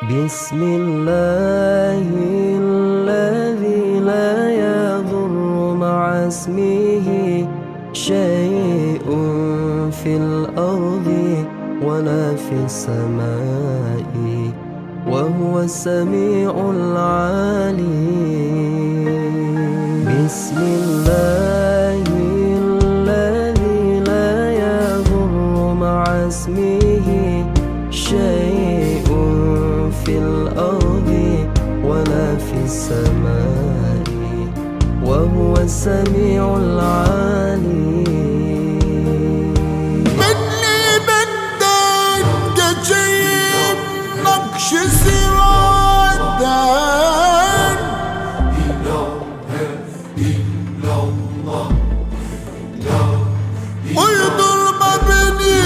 بسم الله الذي لا يضر مع اسمه شيء في الأرض ولا في السماء وهو السميع العليم بسم الله الذي لا يضر مع اسمه شيء في الأرض ولا في السماء وهو السميع العليم مني بدك جايب نقش سوادان ويضر ما بيني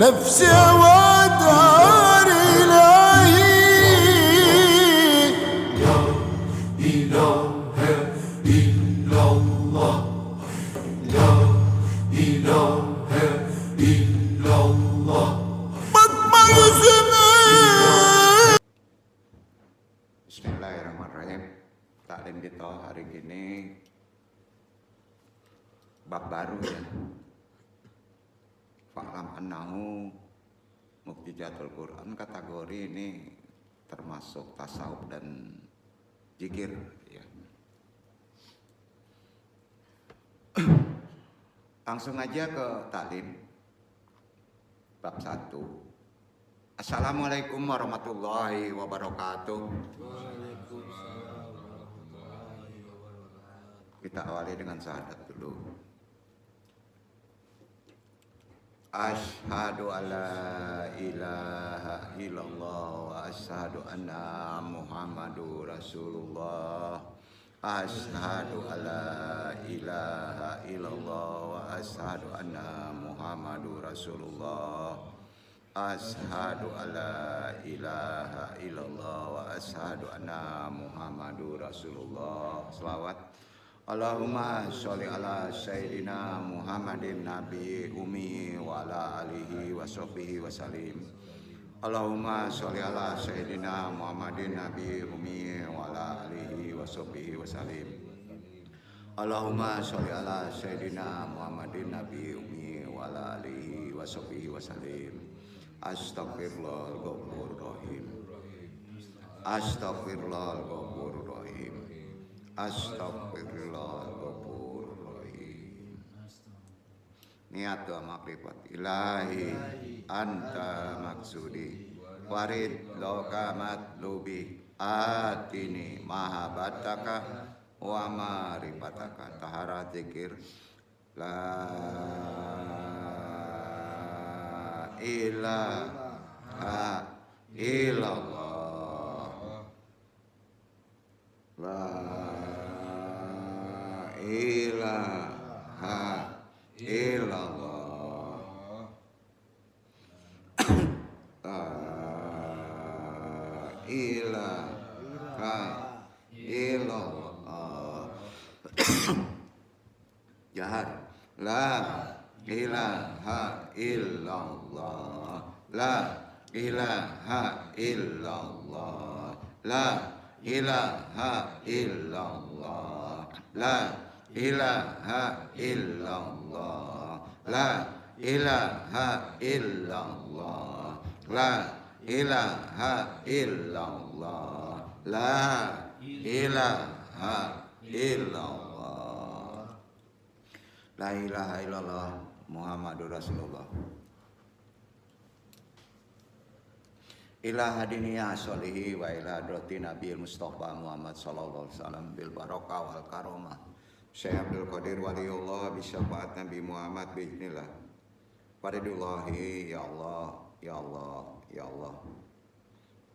نفسي ودار إلهي bakma yüzüme. Bismillahirrahmanirrahim. Taklim kita hari ini bab baru ya. Fa'lam annahu mukjizatul Quran, kategori ini termasuk tasawuf dan zikir ya. Langsung aja ke taklim bab 1. Assalamualaikum warahmatullahi wabarakatuh. Kita awali dengan syahadat dulu. Asyhadu alla ilaha illallah wa asyhadu anna Muhammadur Rasulullah. Asyhadu alla ilaha illallah wa asyhadu anna Muhammadur Rasulullah. Asyhadu alla ilaha illallah wa asyhadu anna Muhammadur Rasulullah. Selawat. Allahumma sholli ala sayyidina Muhammadin nabi ummi wa ala alihi wa sahbihi wa salim. Allahumma sholli ala sayyidina Muhammadin nabi ummi wa ala alihi wa sahbihi wa salim. Allahumma sholli ala sayyidina Muhammadin nabi ummi wa ala alihi wa sahbihi wa salim. Astaghfirullahal ghafurur rahim. Astaghfirullahal ghafurur rahim. Astagfirullahaladzim. Niat doa makrifat. Ilahi anta maksudi warid loka matlubi atini mahabataka wa marifataka. Tahara zikir la ilaha illallah, la ilaha illallah, la ilaha illallah. Jahat. La ilaha illallah, la ilaha illallah, la ilaha illallah, la ilaha illallah, la ilaha illallah, la ilaha illallah, la ilaha illallah, la ilaha illallah Muhammadur Rasulullah. Ila hadiniya sholihi wa ila hadrati Nabi Mustafa Muhammad sallallahu alaihi wasallam bil barakah wal karomah. Syekh Abdul Qadir waliullah bi syafaat Nabi Muhammad bismillah. Faridullahi ya Allah, ya Allah, ya Allah.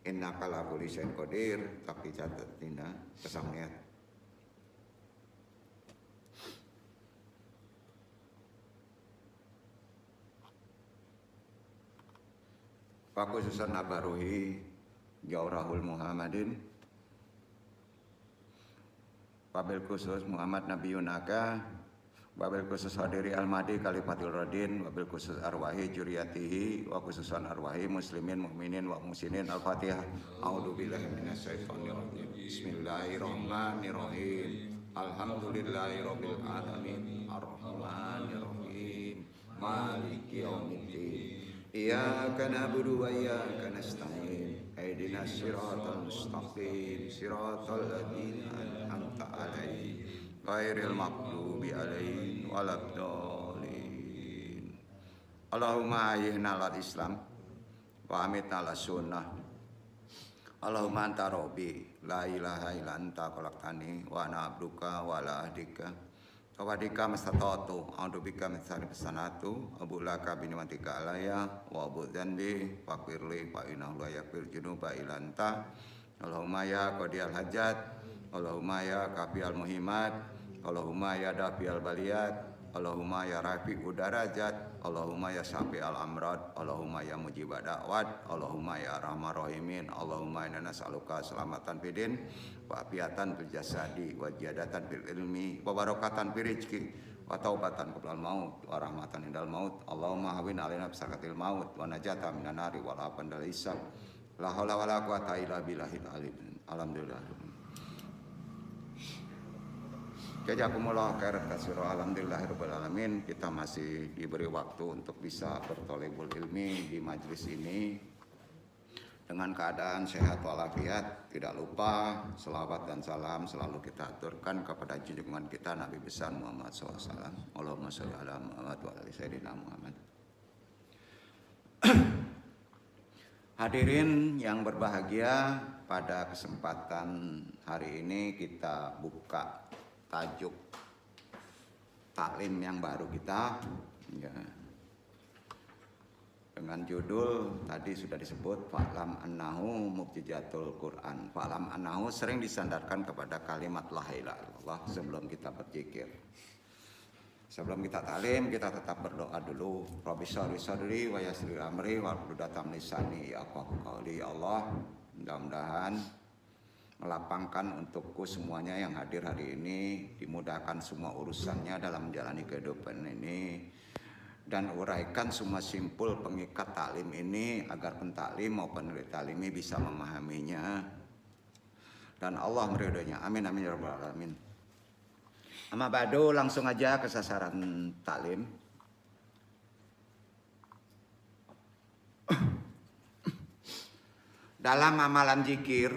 Innaka la kulli syai'in qadir, tapi catat dina kesangniat. Pakhususan Nabaruhi Jaurahul Muhammadin Wabil khusus Muhammad Nabi Yunaka wabil khusus hadiri Al-Mahdi Khalifatul Radin, wabil khusus arwahi juriyatihi, wa khususan arwahi muslimin mukminin wa muslimin. Al-Fatihah. A'udzubillahi minasyaitonir rajim. Bismillahirrahmanirrahim. Alhamdulillahirabbil alamin. Arrahmanirrahim. Maliki yaumiddin. Iyyaka na'budu wa iyyaka nasta'in. Ihdinas siratal mustaqim. Siratal ladzina an'amta 'alaihim ghairil maghdubi 'alaihim waladdallin. Allahumma ahyina al Islam wa amitna ala sunnah. Allahumma anta rabbi la ilaha illa anta khalaqtani wa ana abduka wa la ahdika kawadika mastata'tu a'udzubika min syarri sanatu abulaka bi ni'matika alayya wa abu dzanbi faqirli fa innahu la yaghfir dzunuba illa anta. Allahumma ya qadiyal hajat, Allahumma ya kafiyal muhimat, Allahumma ya dafiyal baliyat, Allahumma ya rafi'ud darajat, Allahumma ya syafi'al amrad, Allahumma ya mujibad da'wat, Allahumma ya arhamar rahimin. Allahumma inna nas'aluka selamatan fidin wa afiatan fil jasadi wa ziyadatan fil ilmi wa barakatan fil rizqi wa taubatan qablal maut wa rahmatan indal maut. Allahumma hawin alaina bisakatil maut wa najatan minan nari wal afan dal hisab. La haula wala quwata illa billahil aliyyil. Alhamdulillah. Jazakumullah khairan katsira. Alhamdulillahirabbil alamin. Kita masih diberi waktu untuk bisa bertolebul ilmi di majelis ini dengan keadaan sehat walafiat. Tidak lupa selawat dan salam selalu kita aturkan kepada junjungan kita Nabi besar Muhammad SAW. Allahumma sholli ala Muhammad wa ali sayyidina Muhammad. Hadirin yang berbahagia, pada kesempatan hari ini kita buka tajuk taklim yang baru kita ya, dengan judul tadi sudah disebut Fa'lam annahu mubtijatul Quran. Fa'lam annahu sering disandarkan kepada kalimat la ilaha illallah sebelum kita berzikir. Sebelum kita taklim, kita tetap berdoa dulu. Rabbi shrah li sadri wa yassir li amri wahlul 'uqdatam min lisani yafqahu qawli. Ya Allah, mudah-mudahan melapangkan untukku semuanya yang hadir hari ini, dimudahkan semua urusannya dalam menjalani kehidupan ini, dan uraikan semua simpul pengikat taklim ini agar pentaklim maupun penelit taklim bisa memahaminya dan Allah meridhoinya. Amin amin ya rabbal alamin. Amma ba'du, langsung aja ke sasaran taklim. Dalam amalan zikir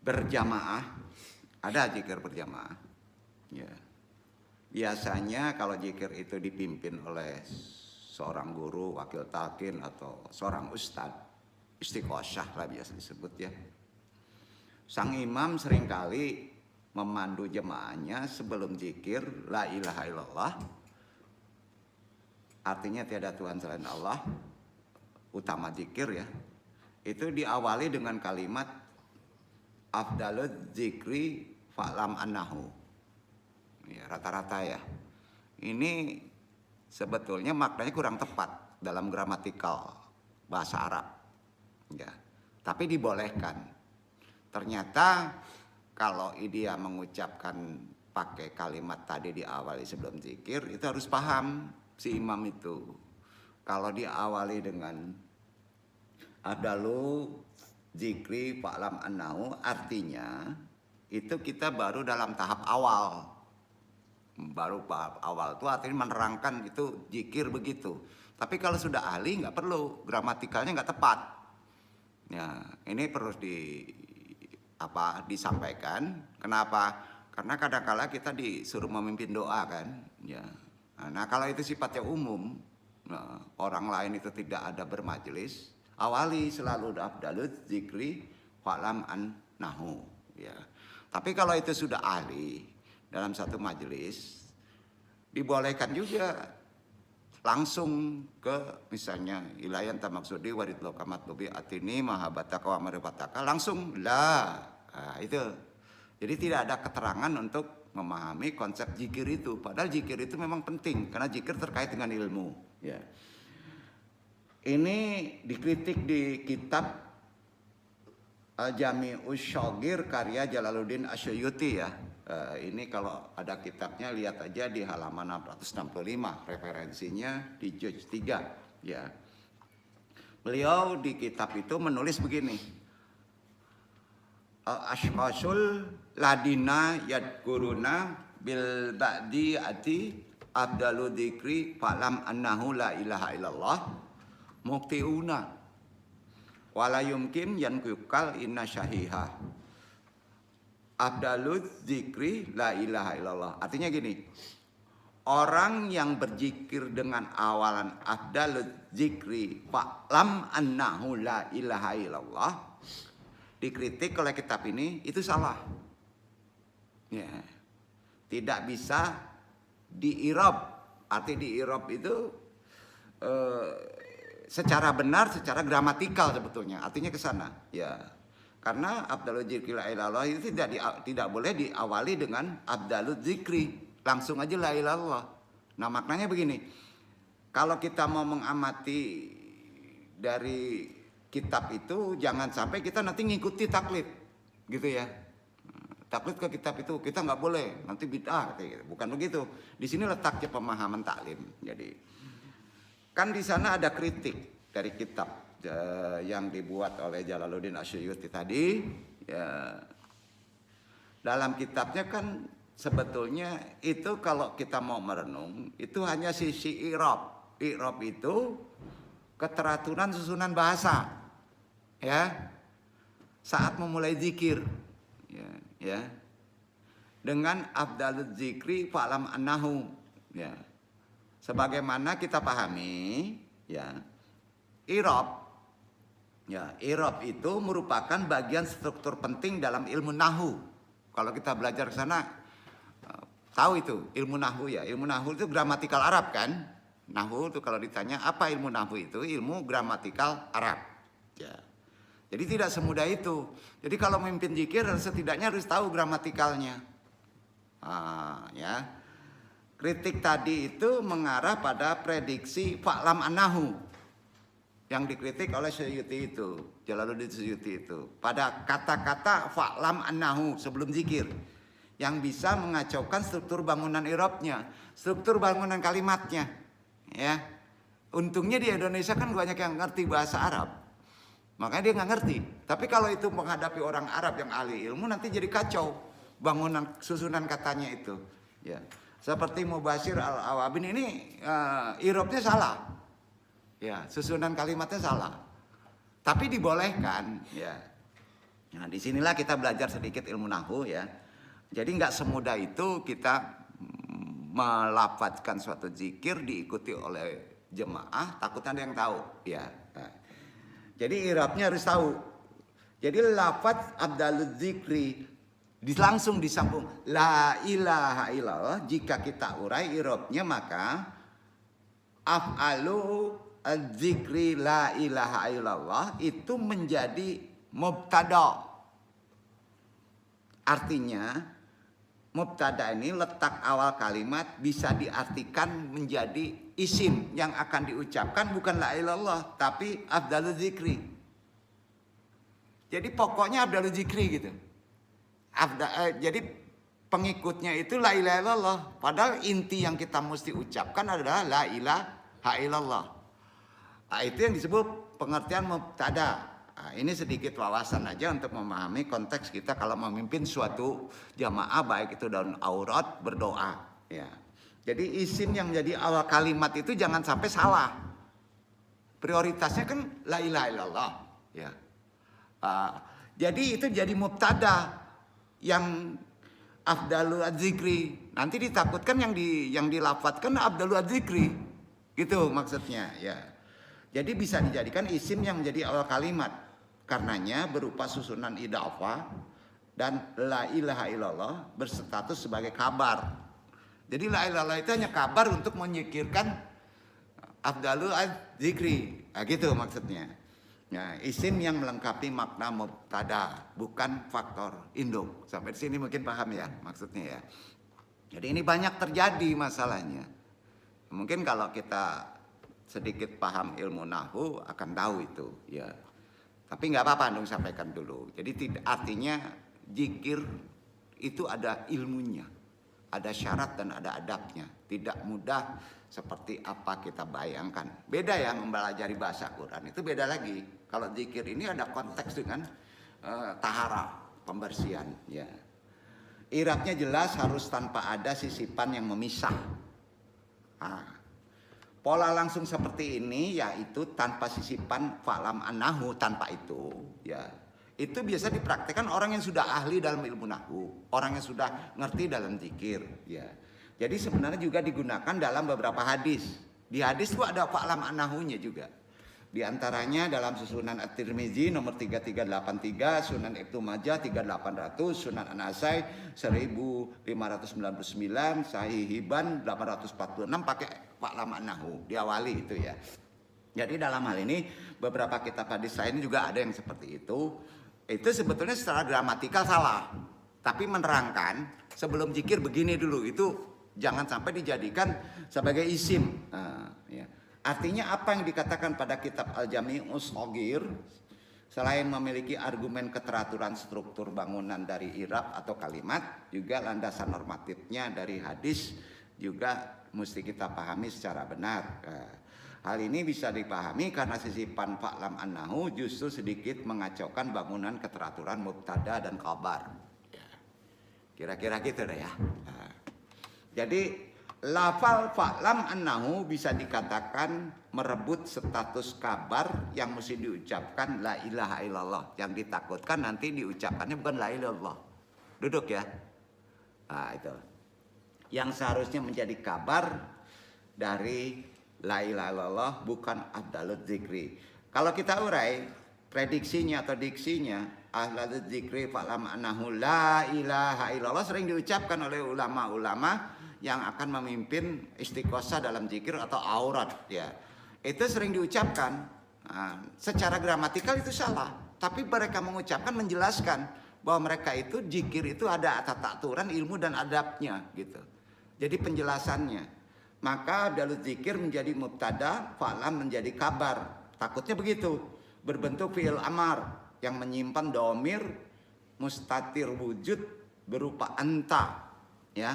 berjamaah, ada zikir berjamaah. Ya. Biasanya kalau zikir itu dipimpin oleh seorang guru, wakil talqin atau seorang ustadz, istiqosyah lah biasa disebut ya. Sang imam seringkali memandu jemaahnya sebelum zikir la ilaha illallah. Artinya tiada Tuhan selain Allah, utama zikir ya. Itu diawali dengan kalimat afdalul zikri fa'lam annahu. Ya, rata-rata ya. Ini sebetulnya maknanya kurang tepat dalam gramatikal bahasa Arab. Ya. Tapi dibolehkan. Ternyata kalau dia mengucapkan pakai kalimat tadi diawali sebelum zikir, itu harus paham si imam itu. Kalau diawali dengan afdalu zikri fa'lam annahu, artinya itu kita baru dalam tahap awal. Baru tahap awal itu artinya menerangkan itu zikir begitu. Tapi kalau sudah ahli nggak perlu, gramatikalnya nggak tepat. Ya, ini perlu disampaikan. Kenapa? Karena kadang-kala kita disuruh memimpin doa kan. Ya. Nah kalau itu sifatnya umum, nah, orang lain itu tidak ada bermajelis, awali selalu afdalul zikri fa'lam annahu ya. Tapi kalau itu sudah ahli dalam satu majelis, dibolehkan juga langsung ke misalnya ilayan tamaksudi waridlo kamatlubi atini mahabataka wa marifataka, langsung lah. Nah, itu. Jadi tidak ada keterangan untuk memahami konsep zikir itu. Padahal zikir itu memang penting karena zikir terkait dengan ilmu ya. Ini dikritik di kitab Jami'us Syogir karya Jalaluddin Asyuyuti ya. Ini kalau ada kitabnya lihat aja di halaman 665, referensinya di juz 3 ya. Beliau di kitab itu menulis begini. Ashqasul ladina yadkuruna bil ba'di ati abdalu dzikri falam annahu la ilaha illallah muktiuna wala yumkin yankukal inna syahihah. Abdalul dzikri la ilaha illallah. Artinya gini, orang yang berzikir dengan awalan abdalul dzikri fa'lam annahu la ilaha illallah, dikritik oleh kitab ini, itu salah. Ya. Tidak bisa di-i'rab. Arti di-i'rab itu secara benar, secara gramatikal sebetulnya. Artinya ke sana. Ya. Karena abdalul dzikri la ilaha illallah itu tidak boleh diawali dengan abdalul dzikri, langsung aja la ilaha illallah. Nah, maknanya begini. Kalau kita mau mengamati dari kitab itu, jangan sampai kita nanti ngikuti taklid, gitu ya. Taklid ke kitab itu kita nggak boleh, nanti bid'ah, gitu. Bukan begitu. Di sini letaknya pemahaman taklim. Jadi kan di sana ada kritik dari kitab yang dibuat oleh Jalaluddin Asyuyuti tadi ya. Dalam kitabnya kan sebetulnya itu kalau kita mau merenung itu hanya sisi i'rab. I'rab itu keteraturan susunan bahasa ya saat memulai zikir ya dengan afdalul zikri fa'lam annahu ya. Sebagaimana kita pahami ya, i'rab ya, i'rab itu merupakan bagian struktur penting dalam ilmu nahwu. Kalau kita belajar ke sana tahu itu ilmu nahwu ya. Ilmu nahwu itu gramatikal Arab kan? Nahwu itu kalau ditanya apa ilmu nahwu itu ilmu gramatikal Arab. Ya. Jadi tidak semudah itu. Jadi kalau memimpin zikir setidaknya harus tahu gramatikalnya. Ya. Kritik tadi itu mengarah pada prediksi fa'lam annahu yang dikritik oleh Suyuti itu, Jalaluddin Suyuti itu. Pada kata-kata fa'lam annahu sebelum zikir yang bisa mengacaukan struktur bangunan i'rabnya, struktur bangunan kalimatnya. Ya. Untungnya di Indonesia kan banyak yang ngerti bahasa Arab. Makanya dia nggak ngerti. Tapi kalau itu menghadapi orang Arab yang ahli ilmu nanti jadi kacau bangunan susunan katanya itu. Ya. Seperti Mubashir Al-Awabin ini i'rabnya salah. Ya, susunan kalimatnya salah. Tapi dibolehkan, ya. Nah, disinilah kita belajar sedikit ilmu nahwu ya. Jadi nggak semudah itu kita melafadzkan suatu zikir diikuti oleh jemaah, takutnya ada yang tahu, ya. Nah, jadi i'rabnya harus tahu. Jadi lafadz abdalul zikri langsung disambung la ilaha illallah. Jika kita urai i'rabnya maka af'alu az-zikri la ilaha illallah itu menjadi mubtada. Artinya mubtada ini letak awal kalimat bisa diartikan menjadi isim yang akan diucapkan bukan la ilaha illallah tapi afdalul zikri. Jadi pokoknya afdalul zikri gitu. Jadi pengikutnya itu la ilaha illallah. Padahal inti yang kita mesti ucapkan adalah la ilaha illallah. Nah, itu yang disebut pengertian mubtada. Nah, ini sedikit wawasan aja untuk memahami konteks kita kalau memimpin suatu jamaah baik itu dalam aurat berdoa. Ya. Jadi isim yang jadi awal kalimat itu jangan sampai salah. Prioritasnya kan la ilaha illallah. Ya. Jadi itu jadi mubtada yang afdalul adzikri. Nanti ditakutkan yang dilafadzkan afdalul adzikri. Gitu maksudnya. Ya. Jadi bisa dijadikan isim yang menjadi awal kalimat. Karenanya berupa susunan idhofah dan la ilaha illallah berstatus sebagai kabar. Jadi la ilaha illallah itu hanya kabar untuk menyikirkan afdalul adzikri. Nah, gitu maksudnya. Nah, isim yang melengkapi makna mubtada, bukan faktor induk. Sampai di sini mungkin paham ya maksudnya ya. Jadi ini banyak terjadi masalahnya. Mungkin kalau kita sedikit paham ilmu nahwu akan tahu itu ya. Tapi nggak apa-apa dong sampaikan dulu. Jadi artinya zikir itu ada ilmunya, ada syarat dan ada adabnya. Tidak mudah seperti apa kita bayangkan. Beda ya mempelajari bahasa Quran, itu beda lagi. Kalau zikir ini ada konteks dengan tahara, pembersihan. Ya. Irabnya jelas harus tanpa ada sisipan yang memisah. Pola langsung seperti ini yaitu tanpa sisipan fa'lam annahu, tanpa itu. Ya. Itu biasa dipraktikkan orang yang sudah ahli dalam ilmu nahwu, orang yang sudah ngerti dalam zikir. Ya. Jadi sebenarnya juga digunakan dalam beberapa hadis. Di hadis itu ada fa'lam annahunya juga. Di antaranya dalam Sunan At-Tirmizi nomor 3383, Sunan Ibnu Majah 3800, Sunan An-Nasai 1599, Sahih Hibban 846 pakai fa'lam annahu, diawali itu ya. Jadi dalam hal ini beberapa kitab hadis lain juga ada yang seperti itu. Itu sebetulnya secara gramatikal salah, tapi menerangkan sebelum zikir begini dulu, itu jangan sampai dijadikan sebagai isim. Ya. Artinya apa yang dikatakan pada kitab Al-Jami'us Shaghir, selain memiliki argumen keteraturan struktur bangunan dari i'rab atau kalimat, juga landasan normatifnya dari hadis juga mesti kita pahami secara benar. Hal ini bisa dipahami karena sisipan fa'lam annahu justru sedikit mengacaukan bangunan keteraturan mubtada dan khabar. Kira-kira gitu deh ya. Jadi lafal fa'lam annahu bisa dikatakan merebut status kabar yang mesti diucapkan la ilaha illallah. Yang ditakutkan nanti diucapkannya bukan la ilaha illallah. Duduk ya. Nah itu. Yang seharusnya menjadi kabar dari la ilaha illallah bukan afdalul zikri. Kalau kita urai prediksinya atau diksinya, afdalul zikri fa'lam annahu la ilaha illallah sering diucapkan oleh ulama-ulama yang akan memimpin istiqosah dalam zikir atau aurat ya. Itu sering diucapkan. Secara gramatikal itu salah, tapi mereka mengucapkan menjelaskan bahwa mereka itu zikir itu ada tata aturan ilmu dan adabnya gitu. Jadi penjelasannya. Maka dalut zikir menjadi mubtada, fa'lam menjadi kabar. Takutnya begitu, berbentuk fi'il amar yang menyimpan domir mustatir wujud berupa anta ya.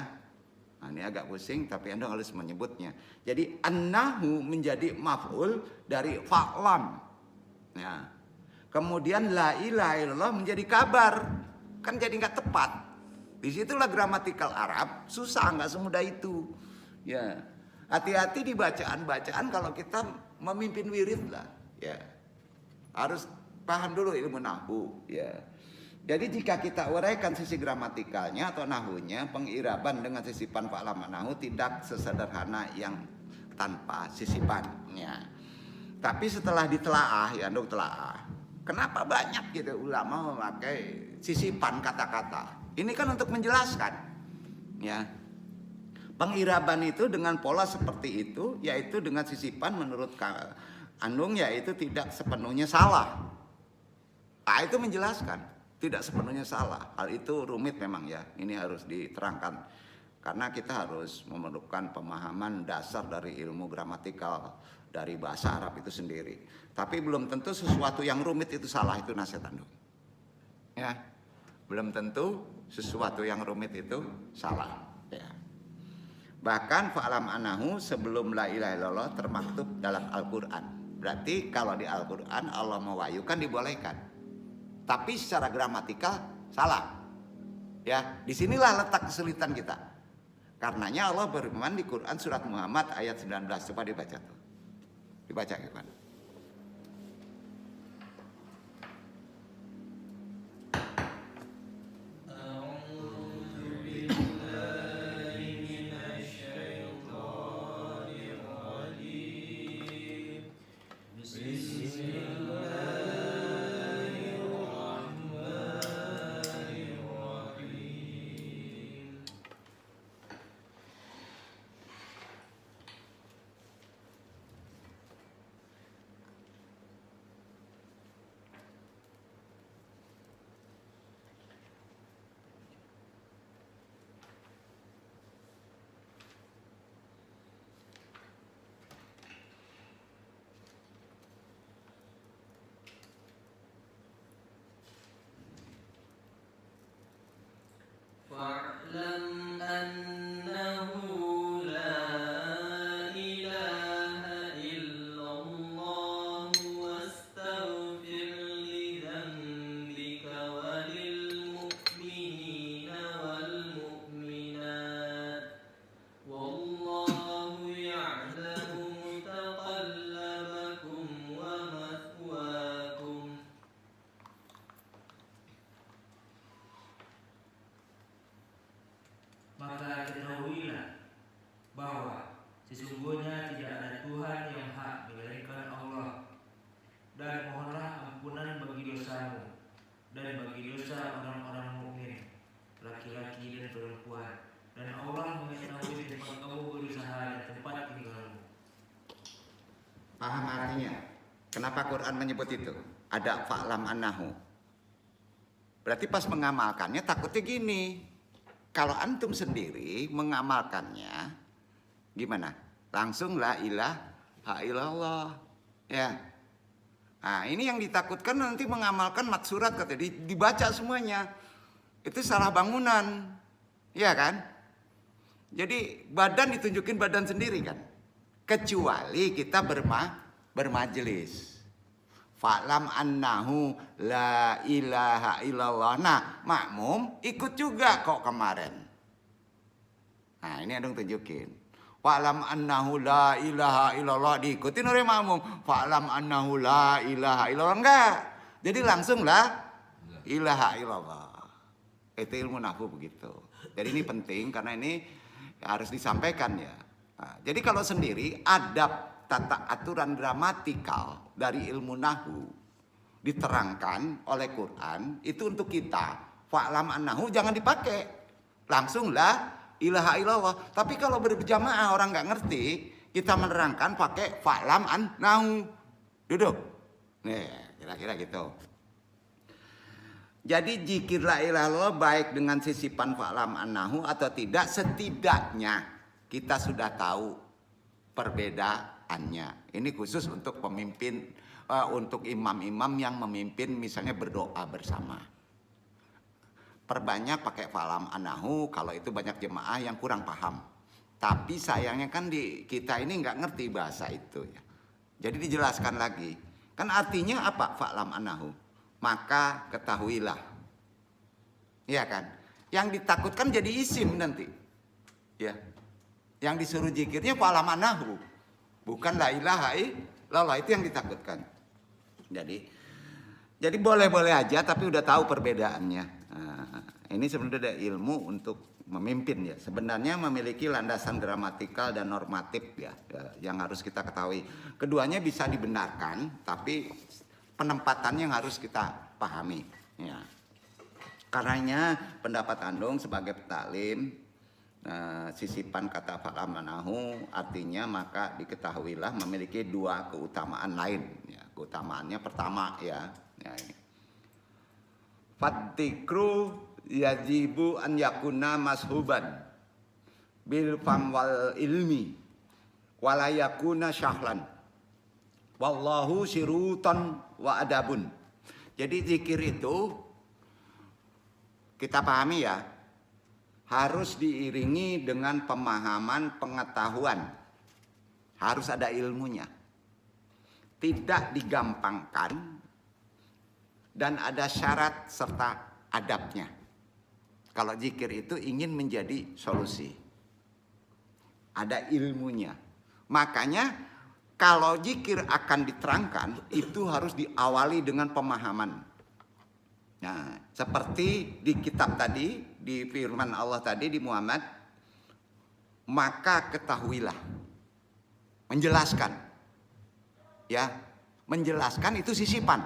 Nah, ini agak pusing tapi Anda harus menyebutnya. Jadi annahu menjadi maf'ul dari fa'lam. Ya. Kemudian la ilaha illallah menjadi kabar. Kan jadi nggak tepat. Disitulah gramatikal Arab susah, nggak semudah itu. Ya. Hati-hati di bacaan-bacaan kalau kita memimpin wirid lah. Ya. Harus paham dulu ilmu nahwu. Ya. Jadi jika kita uraikan sisi gramatikalnya atau nahwunya, pengiraban dengan sisipan fa'lam annahu tidak sesederhana yang tanpa sisipannya. Tapi setelah ditelaah, ya Anda telaah, kenapa banyak gitu ulama memakai sisipan kata-kata? Ini kan untuk menjelaskan, ya. Pengiraban itu dengan pola seperti itu, yaitu dengan sisipan menurut Andung, yaitu tidak sepenuhnya salah. Itu menjelaskan. Tidak sepenuhnya salah. Hal itu rumit memang ya. Ini harus diterangkan. Karena kita harus memerlukan pemahaman dasar dari ilmu gramatikal dari bahasa Arab itu sendiri. Tapi belum tentu sesuatu yang rumit itu salah, itu nasihat Andung. Ya. Belum tentu sesuatu yang rumit itu salah. Ya. Bahkan fa'lam annahu sebelum la ilaha illallah termaktub dalam Al-Quran. Berarti kalau di Al-Quran Allah mewahyukan dibolehkan. Tapi secara gramatikal salah. Ya, disinilah letak kesulitan kita. Karenanya Allah berfirman di Quran surat Muhammad ayat 19. Coba dibaca tuh. Dibaca gimana? Sesungguhnya tidak ada Tuhan yang hak melainkan Allah. Dan mohonlah ampunan bagi dosamu dan bagi dosa orang-orang mukmin, laki-laki dan perempuan. Dan Allah mengetahui tempat kamu berusaha dan tempat tinggalmu. Paham artinya? Kenapa Quran menyebut itu? Ada fa'lam annahu. Berarti pas mengamalkannya takutnya gini. Kalau antum sendiri mengamalkannya gimana? Langsung la ilaha illallah. Ya. Nah, ini yang ditakutkan nanti mengamalkan maksurat kata dibaca semuanya. Itu salah bangunan. Ya kan? Jadi badan ditunjukin badan sendiri kan? Kecuali kita bermajelis. Fa'lam annahu la ilaha illallah. Nah, makmum ikut juga kok kemarin. Nah, ini adong tunjukin. Fa'lam annahu la ilaha illallah diikutin oleh makmum. Fa'lam annahu la ilaha illallah enggak. Jadi langsung la ilaha illallah. Itu ilmu nahwu begitu. Jadi ini penting karena ini harus disampaikan ya. Nah, jadi kalau sendiri adab tata aturan gramatikal dari ilmu nahwu diterangkan oleh Quran itu untuk kita. Fa'lam annahu jangan dipakai. Langsung la ilaha illallah. Tapi kalau berjamaah orang nggak ngerti, kita menerangkan pakai fa'lam annahu. Duduk. Nih, kira-kira gitu. Jadi zikir la ilaha illallah baik dengan sisipan fa'lam annahu atau tidak, setidaknya kita sudah tahu perbedaannya. Ini khusus untuk pemimpin, untuk imam-imam yang memimpin misalnya berdoa bersama. Perbanyak pakai fa'lam annahu kalau itu banyak jemaah yang kurang paham. Tapi sayangnya kan di kita ini nggak ngerti bahasa itu ya. Jadi dijelaskan lagi. Kan artinya apa fa'lam annahu? Maka ketahuilah. Iya kan? Yang ditakutkan jadi isim nanti. Ya. Yang disuruh zikirnya fa'lam annahu. Bukan la ilaha illallah, itu yang ditakutkan. Jadi boleh-boleh aja tapi udah tahu perbedaannya. Nah, ini sebenarnya ada ilmu untuk memimpin ya. Sebenarnya memiliki landasan gramatikal dan normatif ya, yang harus kita ketahui. Keduanya bisa dibenarkan tapi penempatannya yang harus kita pahami ya. Karenanya pendapat Andung sebagai petaklim, sisipan kata fa'lam annahu artinya maka diketahuilah memiliki dua keutamaan lain ya. Keutamaannya pertama ya, fatikru yajibu an yakuna mashuban bil fam wal ilmi wala yakuna syahlan wallahu sirutan wa adabun. Jadi zikir itu kita pahami ya, harus diiringi dengan pemahaman, pengetahuan. Harus ada ilmunya. Tidak digampangkan dan ada syarat serta adabnya. Kalau zikir itu ingin menjadi solusi. Ada ilmunya. Makanya kalau zikir akan diterangkan itu harus diawali dengan pemahaman. Nah, seperti di kitab tadi, di firman Allah tadi di Muhammad, maka ketahuilah. Menjelaskan. Ya, menjelaskan itu sisipan.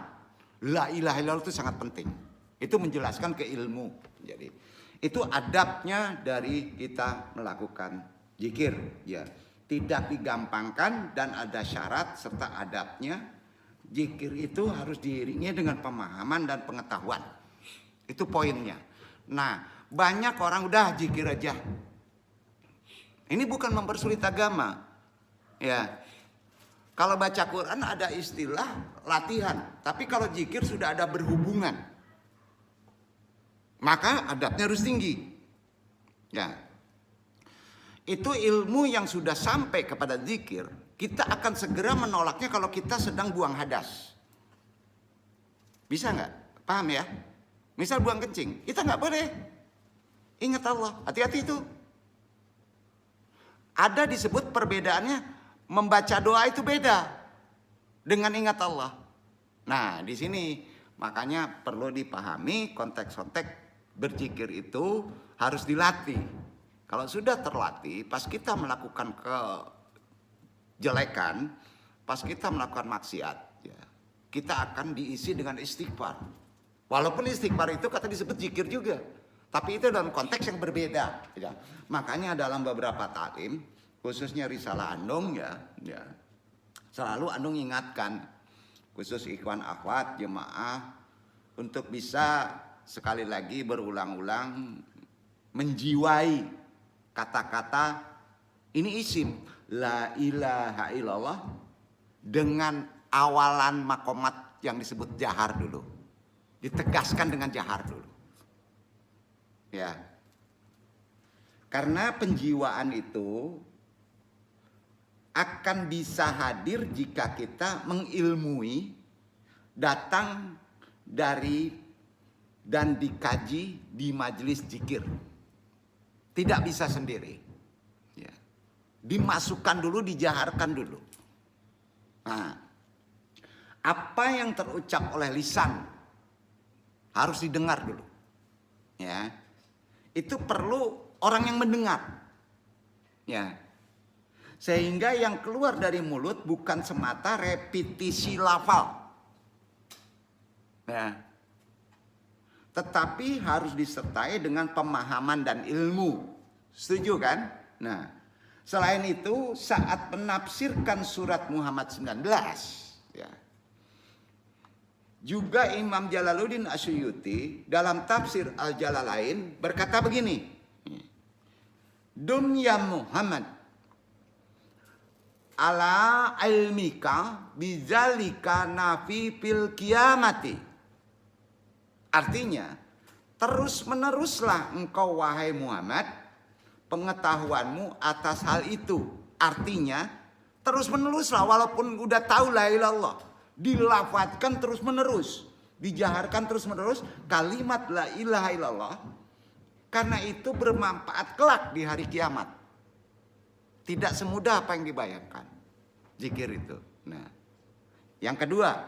La ilaha illallah itu sangat penting. Itu menjelaskan ke ilmu. Jadi, itu adabnya dari kita melakukan zikir, ya. Tidak digampangkan dan ada syarat serta adabnya. Zikir itu harus diiringi dengan pemahaman dan pengetahuan. Itu poinnya. Nah, banyak orang udah zikir aja. Ini bukan mempersulit agama. Ya. Kalau baca Quran ada istilah latihan, tapi kalau zikir sudah ada berhubungan. Maka adabnya harus tinggi. Ya. Itu ilmu yang sudah sampai kepada zikir, kita akan segera menolaknya kalau kita sedang buang hadas. Bisa nggak? Paham ya? Misal buang kencing, kita nggak boleh. Ingat Allah, hati-hati itu. Ada disebut perbedaannya, membaca doa itu beda dengan ingat Allah. Nah, di sini makanya perlu dipahami konteks-konteks berzikir itu harus dilatih. Kalau sudah terlatih, pas kita melakukan ke jelekan, pas kita melakukan maksiat, ya, kita akan diisi dengan istighfar. Walaupun istighfar itu kata disebut zikir juga, tapi itu dalam konteks yang berbeda. Ya. Makanya dalam beberapa taklim, khususnya Risalah Andung ya, selalu Andung ingatkan, khusus ikhwan akhwat jemaah untuk bisa sekali lagi berulang-ulang menjiwai kata-kata ini isim la ilaha illallah dengan awalan makomat yang disebut jahar dulu. Ditegaskan dengan jahar dulu. Ya. Karena penjiwaan itu akan bisa hadir jika kita mengilmui, datang dari dan dikaji di majelis zikir. Tidak bisa sendiri. Ya. Dimasukkan dulu, dijaharkan dulu. Nah, apa yang terucap oleh lisan harus didengar dulu. Ya. Itu perlu orang yang mendengar. Ya. Sehingga yang keluar dari mulut bukan semata repetisi lafal. Ya. Tetapi harus disertai dengan pemahaman dan ilmu. Setuju kan? Nah, selain itu saat menafsirkan surat Muhammad 19, ya, juga Imam Jalaluddin Asyuyuti dalam tafsir Al-Jalalain berkata begini. Dunya Muhammad ala ilmika bizalika nafi fil kiamati. Artinya, terus meneruslah engkau wahai Muhammad pengetahuanmu atas hal itu. Artinya, terus meneruslah walaupun udah tahu la ilaha illallah. Dilafadzkan terus menerus, dijaharkan terus menerus kalimat la ilaha illallah, karena itu bermanfaat kelak di hari kiamat. Tidak semudah apa yang dibayangkan zikir itu. Nah, yang kedua,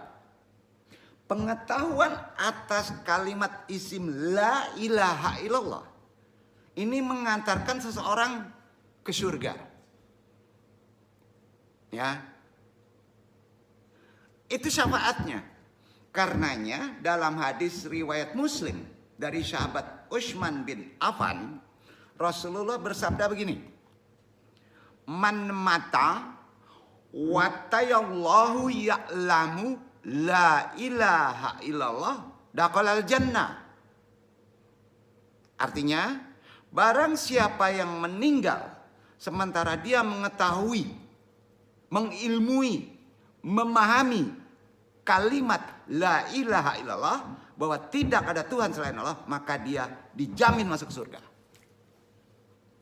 pengetahuan atas kalimat isim la ilaha illallah ini mengantarkan seseorang ke surga. Ya. Itu syafaatnya. Karenanya dalam hadis riwayat Muslim dari sahabat Utsman bin Affan, Rasulullah bersabda begini. Man mata wa tayallahu ya'lamu la ilaha illallah dakhalal jannah. Artinya, barang siapa yang meninggal sementara dia mengetahui, mengilmui, memahami kalimat la ilaha illallah, bahwa tidak ada Tuhan selain Allah, maka dia dijamin masuk surga.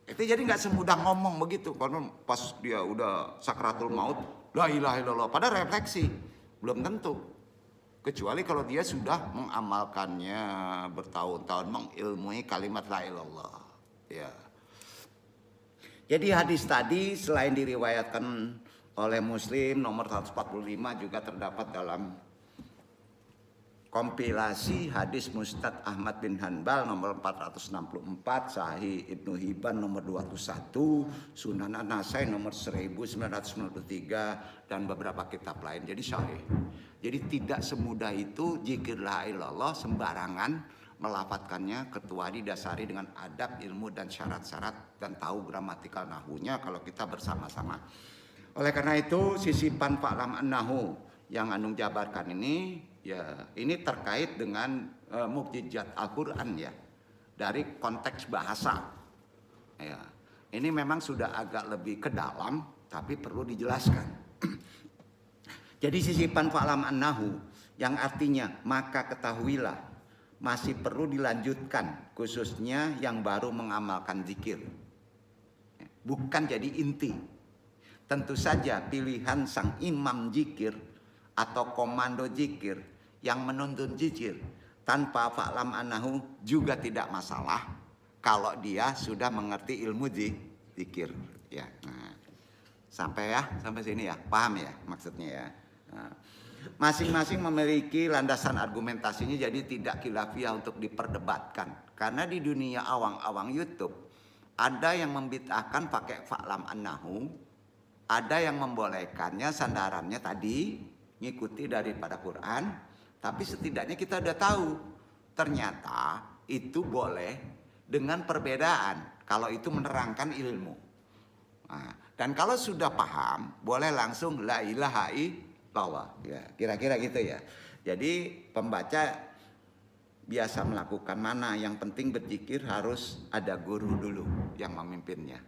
Itu jadi nggak semudah ngomong begitu, karena pas dia udah sakratul maut la ilaha illallah, pada refleksi belum tentu, kecuali kalau dia sudah mengamalkannya bertahun-tahun, mengilmui kalimat la ilallah. Ya. Jadi hadis tadi selain diriwayatkan oleh Muslim nomor 145 juga terdapat dalam kompilasi hadis Mustad Ahmad bin Hanbal nomor 464, Sahih Ibnu Hibban nomor 201, Sunan An-Nasai nomor 1993 dan beberapa kitab lain. Jadi sahih. Jadi tidak semudah itu zikir la ilaha illallah sembarangan melafadzkannya, kecuali didasari dengan adab, ilmu dan syarat-syarat dan tahu gramatikal nahwunya kalau kita bersama-sama. Oleh karena itu sisipan Fa'lam Annahu yang Anung jabarkan ini, ya ini terkait dengan mukjizat Al-Quran ya, dari konteks bahasa. Ya, ini memang sudah agak lebih ke dalam, tapi perlu dijelaskan. Jadi sisipan Fa'lam Annahu yang artinya maka ketahuilah masih perlu dilanjutkan, khususnya yang baru mengamalkan zikir. Bukan jadi inti. Tentu saja pilihan sang imam zikir atau komando zikir yang menuntun zikir tanpa fa'lam annahu juga tidak masalah kalau dia sudah mengerti ilmu zikir. Ya, nah, sampai sini ya, paham ya maksudnya ya. Nah, masing-masing memiliki landasan argumentasinya, jadi tidak khilafiyah untuk diperdebatkan. Karena di dunia awang-awang YouTube ada yang membid'ahkan pakai fa'lam annahu, ada yang membolehkannya sandarannya tadi ngikuti daripada Quran, tapi setidaknya kita udah tahu ternyata itu boleh dengan perbedaan kalau itu menerangkan ilmu. Nah, dan kalau sudah paham boleh langsung la ilaha illallah ya, kira-kira gitu ya. Jadi pembaca biasa melakukan mana, yang penting berzikir harus ada guru dulu yang memimpinnya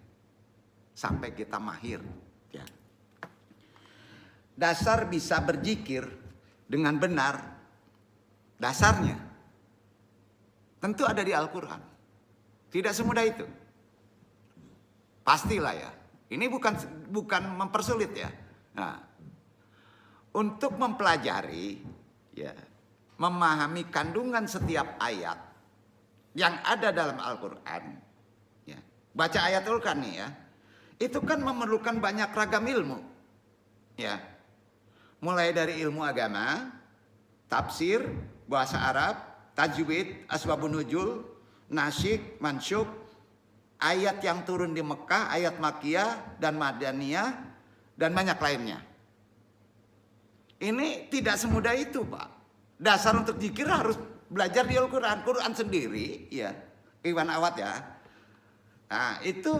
sampai kita mahir ya. Dasar bisa berzikir dengan benar, dasarnya tentu ada di Al-Quran. Tidak semudah itu, pastilah ya. Ini bukan mempersulit ya. Nah, untuk mempelajari ya, memahami kandungan setiap ayat yang ada dalam Al-Quran ya, baca ayat Al-Quran nih ya, itu kan memerlukan banyak ragam ilmu ya, mulai dari ilmu agama, tafsir, bahasa Arab, tajwid, asbabun nuzul, nasyik, mansyuk, ayat yang turun di Mekah, ayat Makkiyah dan Madaniyah, dan banyak lainnya. Ini tidak semudah itu, Pak. Dasar untuk zikir harus belajar di Al-Quran. Quran sendiri, ya, Iwan Awad ya. Nah, itu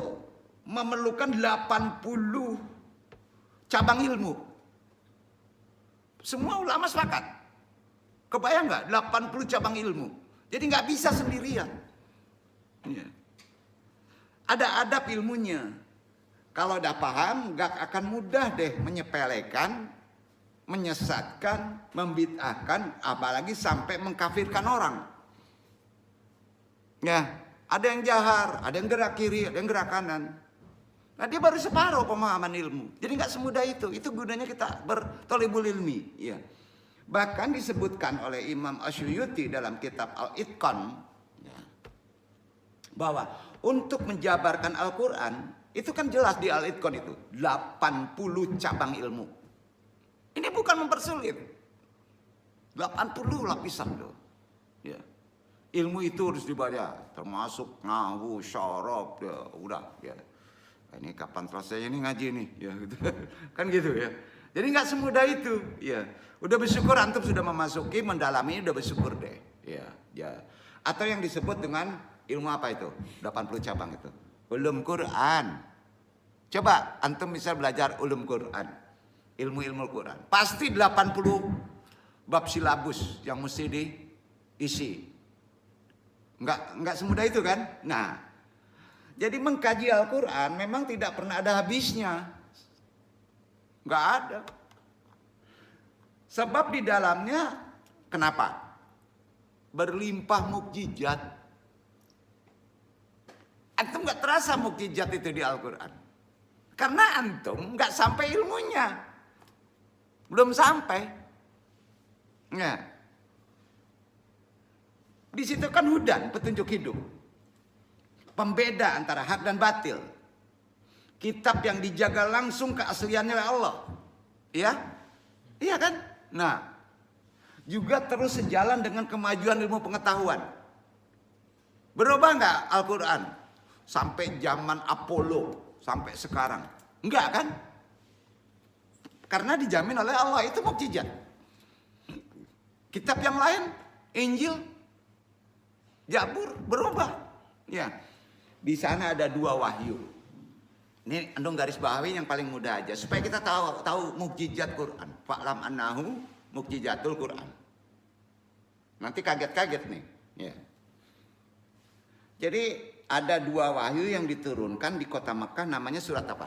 memerlukan 80 cabang ilmu. Semua ulama sepakat. Kebayang nggak? 80 cabang ilmu. Jadi nggak bisa sendirian. Ya. Ada adab ilmunya. Kalau udah paham, nggak akan mudah deh menyepelekan, menyesatkan, membid'ahkan, apalagi sampai mengkafirkan orang. Ya, ada yang jahar, ada yang gerak kiri, ada yang gerak kanan. Nah, dia baru separuh pemahaman ilmu. Jadi nggak semudah itu. Itu gunanya kita bertolibul ilmi. Ya. Bahkan disebutkan oleh Imam Asyuyuti dalam kitab Al-Itqan ya, bahwa untuk menjabarkan Al-Quran itu kan jelas di Al-Itqan itu 80 cabang ilmu. Ini bukan mempersulit. 80 lapisan loh. Ya. Ilmu itu harus dibaca, termasuk nahwu, syarab, ya, udah ya. Ini kapan selesai ini ngaji nih, ya gitu. Kan gitu ya. Jadi nggak semudah itu, ya. Udah bersyukur antum sudah memasuki, mendalami, udah bersyukur deh, ya, ya. Atau yang disebut dengan ilmu apa itu? 80 cabang itu. Ulum Quran. Coba antum bisa belajar ulum Quran, ilmu-ilmu Quran. Pasti 80 bab silabus yang mesti diisi. Enggak semudah itu kan? Nah, jadi mengkaji Al-Quran memang tidak pernah ada habisnya. Enggak ada. Sebab di dalamnya kenapa? Berlimpah mukjizat. Antum enggak terasa mukjizat itu di Al-Quran. Karena antum enggak sampai ilmunya. Belum sampai. Ya. Di situ kan hudan, petunjuk hidup. Pembeda antara hak dan batil. Kitab yang dijaga langsung keasliannya oleh Allah. Ya? Iya kan? Nah, juga terus sejalan dengan kemajuan ilmu pengetahuan. Berubah nggak Al-Quran? Sampai zaman Apollo, sampai sekarang. Enggak kan? Karena dijamin oleh Allah, itu mukjizat. Kitab yang lain, Injil, Zabur, berubah. Ya. Di sana ada 2 wahyu. Ini andung garis bawahi yang paling mudah aja supaya kita tahu mukjizat Quran. Fa'lam annahu mukjizatul Quran. Nanti kaget-kaget nih, ya. Jadi ada 2 wahyu yang diturunkan di kota Mekah, namanya surat apa?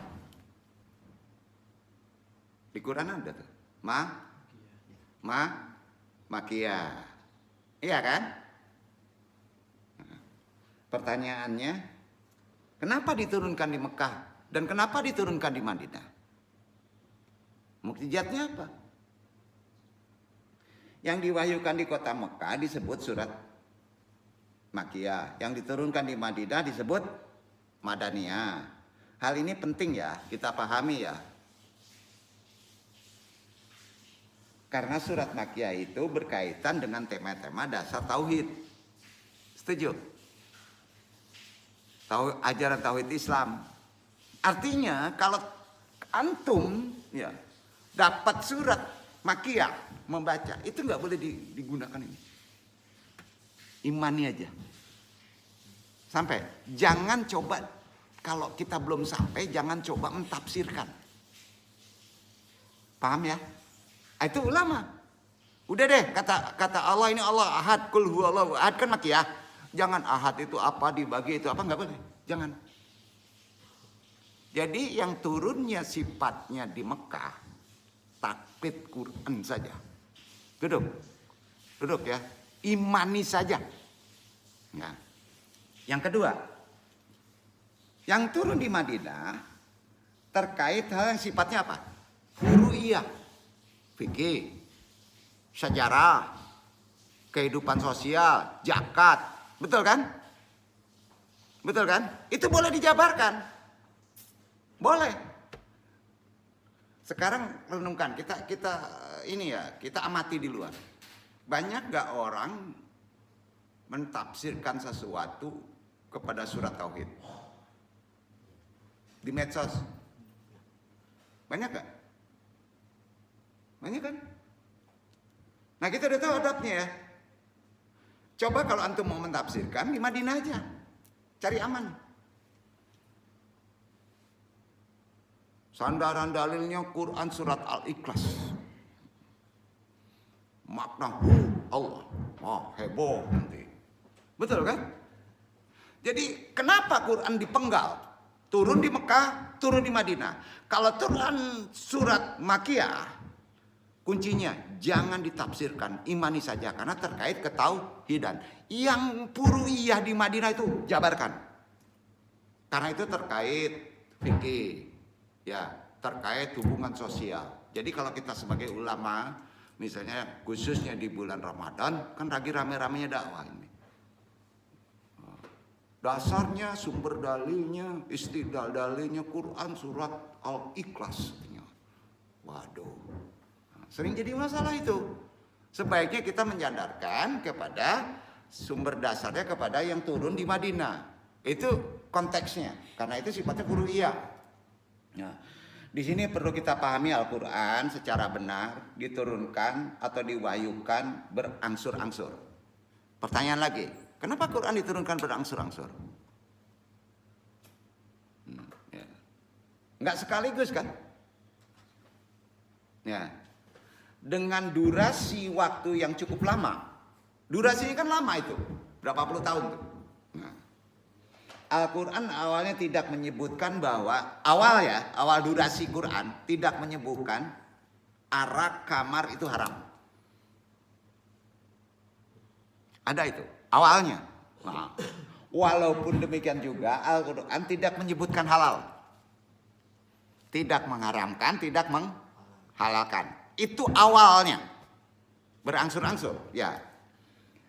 Di Quran ada tuh. Makkiyah. Iya kan? Nah, pertanyaannya, kenapa diturunkan di Mekah dan kenapa diturunkan di Madinah? Mukjizatnya apa? Yang diwahyukan di kota Mekah disebut surat Makkiyah, yang diturunkan di Madinah disebut Madaniyah. Hal ini penting ya, kita pahami ya. Karena surat Makkiyah itu berkaitan dengan tema-tema dasar tauhid. Setuju? Ajaran tauhid Islam. Artinya kalau antum ya dapat surat makiyah membaca, itu nggak boleh digunakan ini. Imani aja. Sampai, jangan coba, kalau kita belum sampai, jangan coba mentafsirkan. Paham ya? Itu ulama. Udah deh, kata Allah ini Allah ahad, kul huwallahu ahad, kan makiyah. Jangan ahad itu apa, dibagi itu apa, nggak boleh. Jangan. Jadi yang turunnya sifatnya di Mekah, takbit Quran saja. Duduk ya. Imani saja. Nah. Yang kedua, yang turun di Madinah terkait hal yang sifatnya apa? Furu'iyah, fikih, sejarah, kehidupan sosial, zakat, betul kan? Betul kan? Itu boleh dijabarkan, boleh. Sekarang renungkan, kita ini ya, kita amati di luar. Banyak gak orang mentafsirkan sesuatu kepada surat tauhid di medsos? Banyak gak? Banyak kan? Nah, kita udah tahu adabnya ya. Coba kalau antum mau mentafsirkan di Madinah aja, cari aman. Sandaran dalilnya Quran surat Al-Ikhlas. Makna Allah, heboh nanti. Betul kan? Jadi kenapa Quran dipenggal? Turun di Mekah, turun di Madinah. Kalau turun surat Makiyah, kuncinya jangan ditafsirkan, imani saja. Karena terkait ketauhidan. Yang furu'iyah di Madinah itu jabarkan. Karena itu terkait fikih, ya, terkait hubungan sosial. Jadi kalau kita sebagai ulama, misalnya khususnya di bulan Ramadan, kan lagi rame-ramenya dakwah ini. Dasarnya, sumber dalilnya, istidlal dalilnya Quran surat Al-Ikhlas. Waduh, sering jadi masalah itu. Sebaiknya kita menyandarkan kepada sumber dasarnya kepada yang turun di Madinah. Itu konteksnya, karena itu sifatnya furu'iyah. Nah, di sini perlu kita pahami Al-Quran secara benar, diturunkan atau diwahyukan berangsur-angsur. Pertanyaan lagi, kenapa Quran diturunkan berangsur-angsur? Ya. Nggak sekaligus kan? Ya. Dengan durasi waktu yang cukup lama. Durasinya kan lama itu, berapa puluh tahun tuh. Nah. Al-Quran awalnya tidak menyebutkan bahwa, awal durasi Quran tidak menyebutkan arak kamar itu haram. Ada itu awalnya. Nah, walaupun demikian juga Al-Quran tidak menyebutkan halal, tidak mengharamkan, tidak menghalalkan. Itu awalnya berangsur-angsur, ya.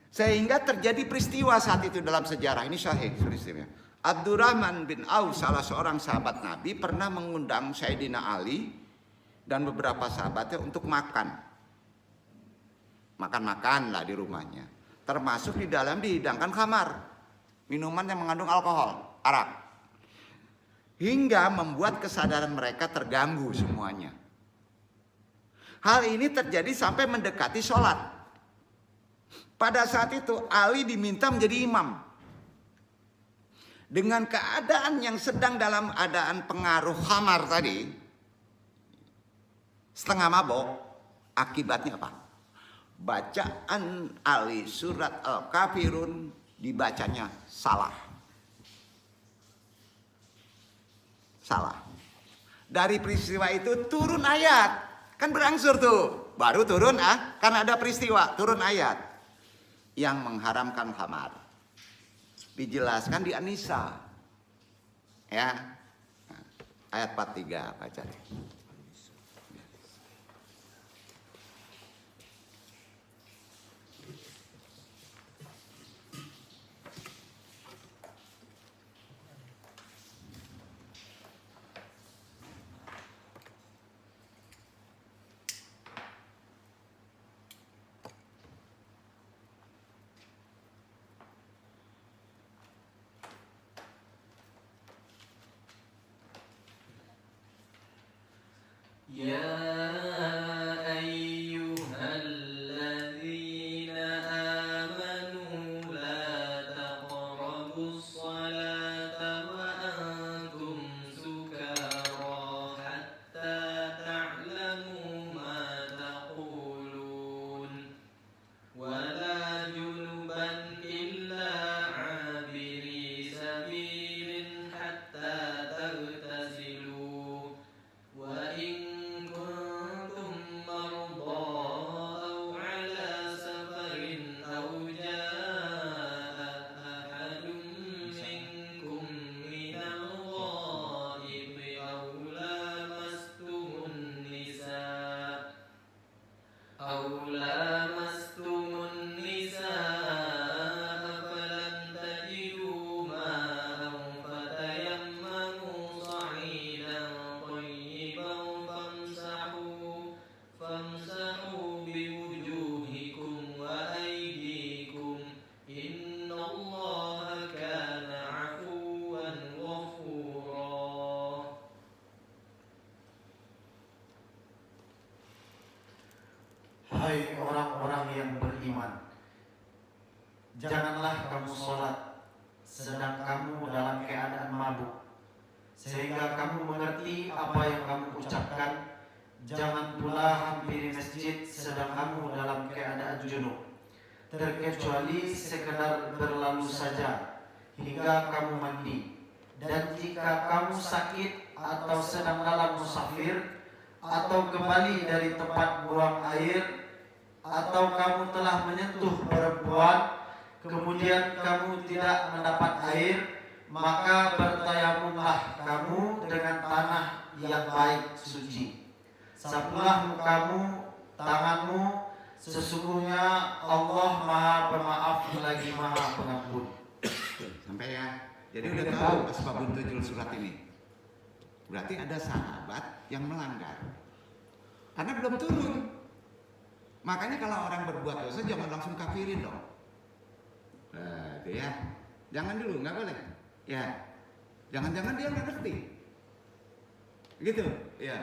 Sehingga terjadi peristiwa saat itu dalam sejarah ini sahih peristiwanya. Abdurrahman bin Auf, salah seorang sahabat Nabi, pernah mengundang Sayyidina Ali dan beberapa sahabatnya untuk makan. Makan-makan lah di rumahnya. Termasuk di dalam dihidangkan khamar, minuman yang mengandung alkohol, arak. Hingga membuat kesadaran mereka terganggu semuanya. Hal ini terjadi sampai mendekati sholat. Pada saat itu Ali diminta menjadi imam. Dengan keadaan yang sedang dalam keadaan pengaruh khamar tadi, setengah mabok, akibatnya apa? Bacaan Ali surat Al-Kafirun dibacanya salah. Salah. Dari peristiwa itu turun ayat. Kan berangsur tuh. Baru turun karena ada peristiwa, turun ayat yang mengharamkan khamar. Dijelaskan di An-Nisa. Ya. Nah, ayat 43 baca deh. Hai orang-orang yang beriman, janganlah kamu sholat sedang kamu dalam keadaan mabuk, sehingga kamu mengerti apa yang kamu ucapkan. Jangan pula hampiri masjid sedang kamu dalam keadaan junub, terkecuali sekedar berlalu saja hingga kamu mandi. Dan jika kamu sakit atau sedang dalam musafir, atau kembali dari tempat buang air, atau kamu telah menyentuh perempuan kemudian kamu tidak mendapat air, maka bertayamumlah kamu dengan tanah yang baik suci. Sapulah mukamu, tanganmu, sesungguhnya Allah Maha Pemaaf lagi Maha Pengampun. Sampai ya. Jadi udah tahu asbabun nuzul surat ini. Berarti ada sahabat yang melanggar karena belum turun. Makanya kalau orang berbuat dosa jangan langsung kafirin dong. Nah, itu ya. Jangan dulu, nggak boleh. Ya. Jangan-jangan dia nggak ngerti. Gitu. Ya.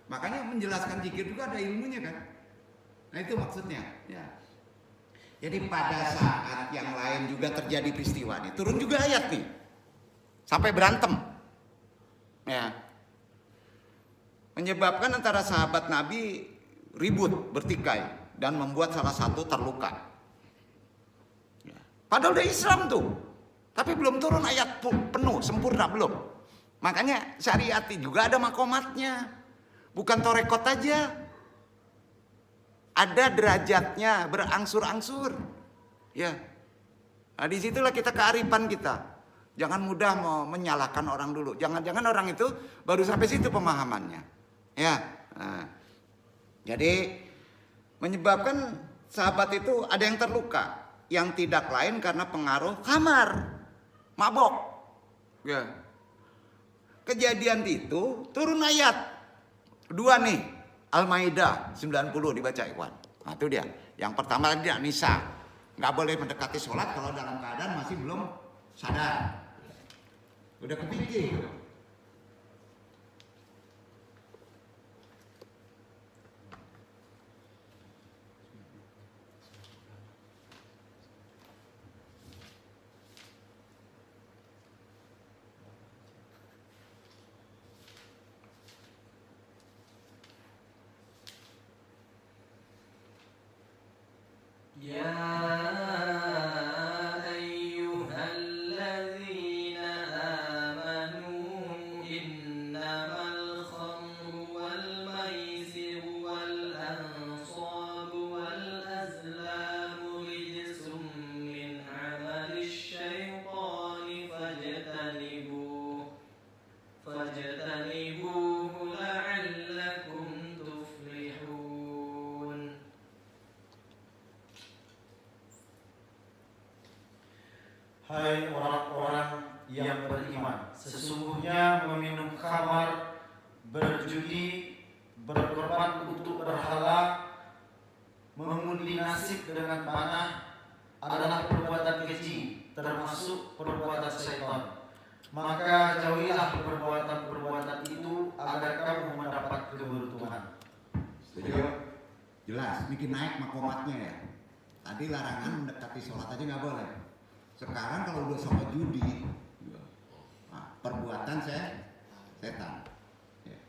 Makanya menjelaskan zikir juga ada ilmunya kan. Nah itu maksudnya. Ya. Jadi pada saat yang lain juga terjadi peristiwa nih, turun juga ayat nih. Sampai berantem. Ya. Menyebabkan antara sahabat Nabi ribut, bertikai, dan membuat salah satu terluka. Ya. Padahal udah Islam tuh, tapi belum turun ayat penuh, sempurna belum. Makanya syariat juga ada makomatnya, bukan torekot aja. Ada derajatnya, berangsur-angsur. Ya. Nah disitulah kita kearifan kita. Jangan mudah mau menyalahkan orang dulu. Jangan-jangan orang itu baru sampai situ pemahamannya. Ya. Nah. Jadi menyebabkan sahabat itu ada yang terluka, yang tidak lain karena pengaruh khamar, mabok. Ya. Kejadian itu turun ayat 2 nih, Al-Maidah 90 dibaca Ikhwan. Nah itu dia. Yang pertama tadi Nisa, nggak boleh mendekati sholat kalau dalam keadaan masih belum sadar. Udah kepikir. Hai orang-orang yang beriman, sesungguhnya meminum khamar, berjudi, berkorban untuk berhala, mengundi nasib dengan panah adalah perbuatan keji, termasuk perbuatan syaitan. Maka jauhilah perbuatan-perbuatan itu agar kamu mendapat bikin naik makomatnya ya. Tadi larangan mendekati sholat aja nggak boleh. Sekarang kalau udah sama judi, perbuatan setan. Ya.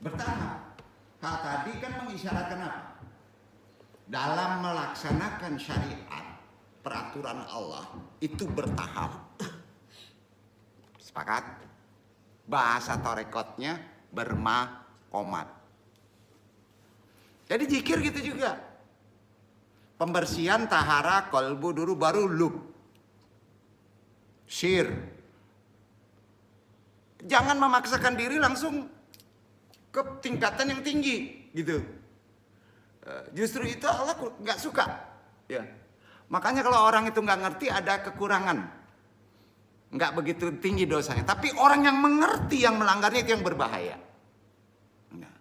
Bertahap. Hal tadi kan mengisyaratkan apa? Dalam melaksanakan syariat, peraturan Allah itu bertahap. Sepakat? Bahasa torekotnya bermakomat. Jadi zikir gitu juga. Pembersihan tahara kolbu dulu baru lub. Syir. Jangan memaksakan diri langsung ke tingkatan yang tinggi gitu. Justru itu Allah nggak suka. Ya. Makanya kalau orang itu nggak ngerti ada kekurangan. Nggak begitu tinggi dosanya. Tapi orang yang mengerti yang melanggarnya itu yang berbahaya. Nah.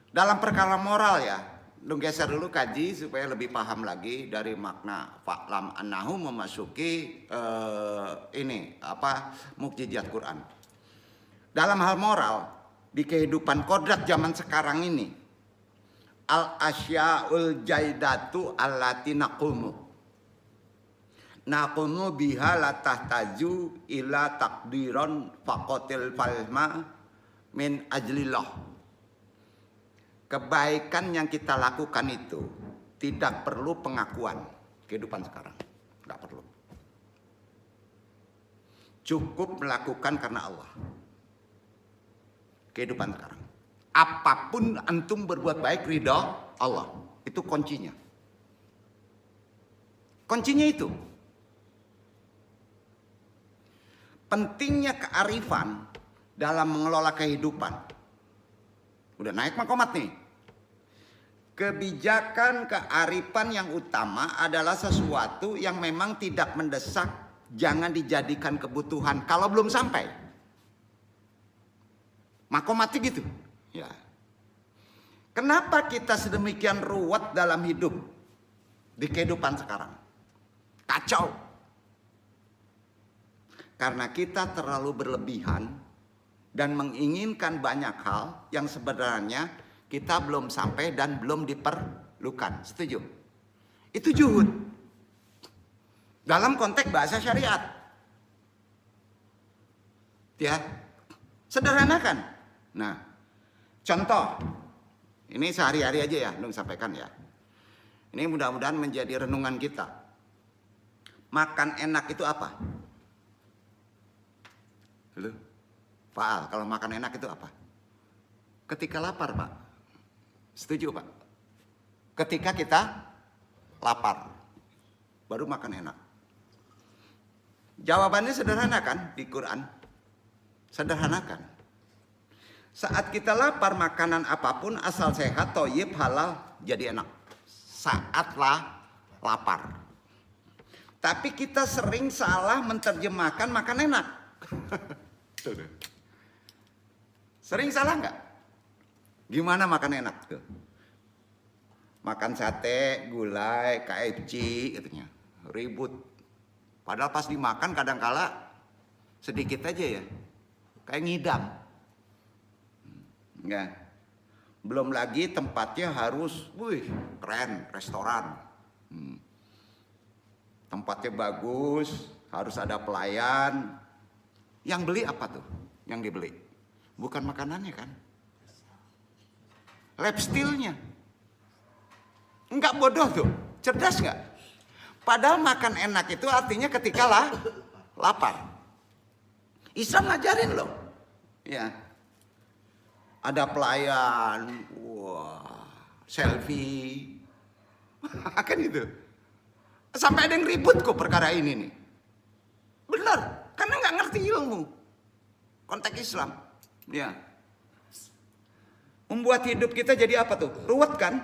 Dalam perkara moral ya, lu geser dulu kaji supaya lebih paham lagi dari makna fa'lam annahu memasuki mukjizat Quran. Dalam hal moral di kehidupan kodrat zaman sekarang ini, al asyaul jaidatu allati naqumu biha la tahtaju ila takdiron faqatil falma min ajlillah. Kebaikan yang kita lakukan itu tidak perlu pengakuan. Kehidupan sekarang nggak perlu. Cukup melakukan karena Allah. Kehidupan sekarang. Apapun antum berbuat baik ridha Allah. Itu kuncinya. Kuncinya itu. Pentingnya kearifan dalam mengelola kehidupan. Udah naik makomat nih. Kebijakan kearifan yang utama adalah sesuatu yang memang tidak mendesak, jangan dijadikan kebutuhan kalau belum sampai. Makomatnya gitu. Ya. Kenapa kita sedemikian ruwet dalam hidup di kehidupan sekarang? Kacau. Karena kita terlalu berlebihan dan menginginkan banyak hal yang sebenarnya kita belum sampai dan belum diperlukan. Setuju? Itu juhud. Dalam konteks bahasa syariat. Ya. Sederhanakan. Nah, contoh. Ini sehari-hari aja ya, Nung sampaikan ya. Ini mudah-mudahan menjadi renungan kita. Makan enak itu apa? Halo? Pak Al, kalau makan enak itu apa? Ketika lapar, Pak. Setuju, Pak? Ketika kita lapar, baru makan enak. Jawabannya sederhana kan di Quran? Sederhanakan. Saat kita lapar, makanan apapun asal sehat, thayyib, halal, jadi enak. Saatlah lapar. Tapi kita sering salah menerjemahkan makan enak. Sering salah nggak? Gimana makan enak tuh? Makan sate, gulai, KFC katanya. Ribut. Padahal pas dimakan kadangkala sedikit aja ya. Kayak ngidam. Enggak. Belum lagi tempatnya harus, keren, restoran. Tempatnya bagus, harus ada pelayan. Yang beli apa tuh? Yang dibeli? Bukan makanannya kan? Lifestyle-nya. Enggak bodoh tuh. Cerdas enggak? Padahal makan enak itu artinya ketika lapar. Islam ngajarin loh. Ya. Ada pelayan. Wah. Selfie. Kan gitu. Sampai ada yang ribut kok perkara ini nih. Benar. Karena nggak ngerti ilmu. Konteks Islam. Ya. Membuat hidup kita jadi apa tuh? Ruwet kan?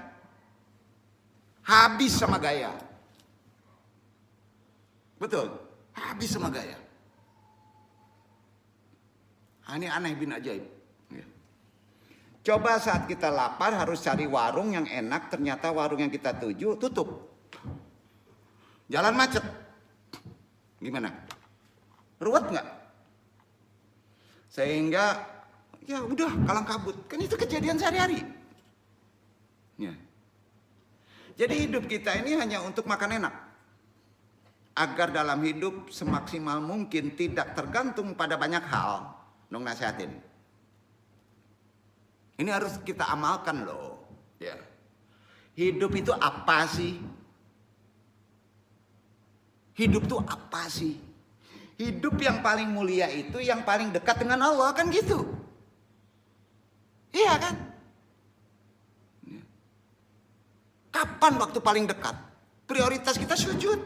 Habis sama gaya. Betul. Habis sama gaya. Ini aneh bin ajaib. Ya. Coba saat kita lapar harus cari warung yang enak. Ternyata warung yang kita tuju tutup. Jalan macet. Gimana? Ruwet nggak? Sehingga ya udah kalang kabut. Kan itu kejadian sehari-hari. Ya. Jadi hidup kita ini hanya untuk makan enak. Agar dalam hidup semaksimal mungkin tidak tergantung pada banyak hal. Nung nasihatin. Ini harus kita amalkan loh. Ya. Hidup itu apa sih? Hidup itu apa sih? Hidup yang paling mulia itu yang paling dekat dengan Allah, kan gitu. Iya kan? Kapan waktu paling dekat? Prioritas kita sujud.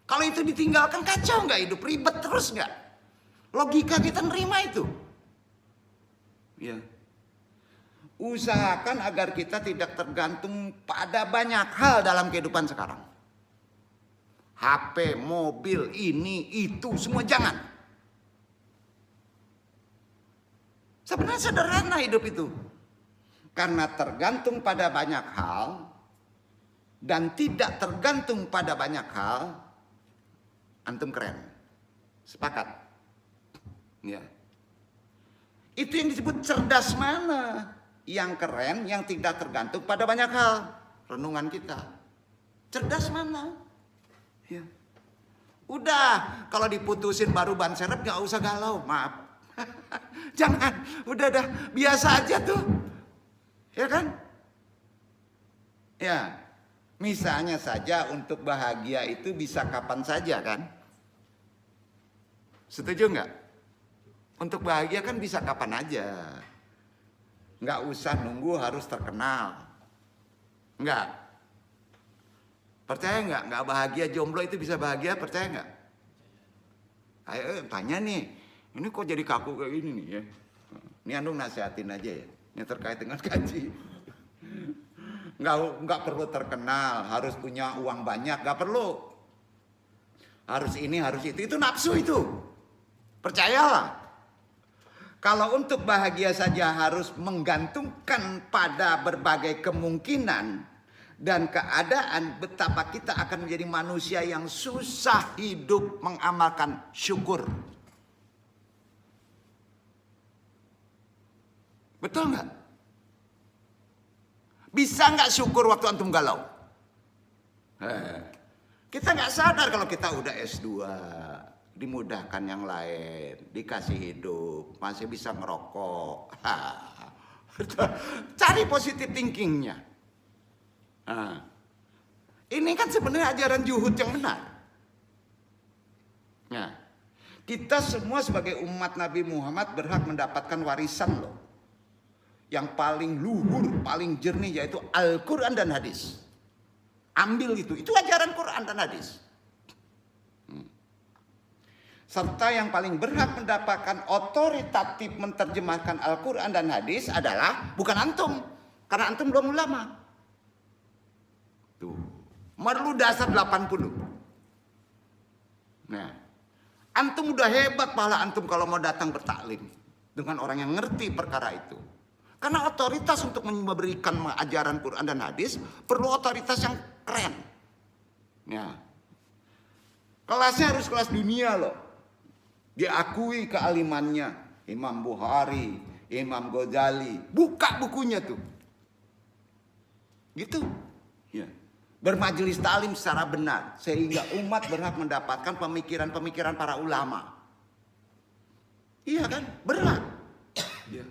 Kalau itu ditinggalkan kacau nggak hidup? Ribet terus nggak? Logika kita nerima itu. Ya. Usahakan agar kita tidak tergantung pada banyak hal dalam kehidupan sekarang. HP, mobil, ini, itu, semua jangan. Sebenarnya sederhana hidup itu. Karena tergantung pada banyak hal dan tidak tergantung pada banyak hal, antum keren. Sepakat? Ya. Itu yang disebut cerdas mana? Yang keren, yang tidak tergantung pada banyak hal. Renungan kita. Cerdas mana? Ya. Udah, kalau diputusin baru ban serep gak usah galau, maaf. Jangan, udah dah, biasa aja tuh. Ya kan? Ya, misalnya saja untuk bahagia itu bisa kapan saja kan? Setuju nggak? Untuk bahagia kan bisa kapan aja. Nggak usah nunggu harus terkenal. Nggak. Percaya nggak? Nggak bahagia jomblo itu bisa bahagia, percaya nggak? Ayo tanya nih, ini kok jadi kaku kayak gini nih ya? Ini Andung nasihatin aja ya. Yang terkait dengan gaji. Nggak perlu terkenal, harus punya uang banyak, nggak perlu. Harus ini, harus itu nafsu itu. Percayalah. Kalau untuk bahagia saja harus menggantungkan pada berbagai kemungkinan dan keadaan, betapa kita akan menjadi manusia yang susah hidup mengamalkan syukur. Betul nggak? Bisa nggak syukur waktu antum galau? Kita nggak sadar kalau kita udah S2, dimudahkan yang lain, dikasih hidup, masih bisa ngerokok. Cari positive thinkingnya. Ini kan sebenarnya ajaran Zuhud yang benar. Nah, kita semua sebagai umat Nabi Muhammad berhak mendapatkan warisan loh. Yang paling luhur, paling jernih yaitu Al-Quran dan hadis. Ambil itu ajaran Quran dan hadis. Serta yang paling berhak mendapatkan otoritatif menerjemahkan Al-Quran dan hadis adalah bukan antum. Karena antum belum ulama. Tuh, merlu dasar 80. Nah, antum udah hebat pahala antum kalau mau datang bertaklim dengan orang yang ngerti perkara itu. Karena otoritas untuk memberikan ajaran Quran dan hadis perlu otoritas yang keren. Ya. Kelasnya harus kelas dunia loh. Diakui kealimannya. Imam Bukhari, Imam Ghazali. Buka bukunya tuh. Gitu. Ya. Bermajelis talim secara benar. Sehingga umat berhak mendapatkan pemikiran-pemikiran para ulama. Iya kan? Berhak. Ya.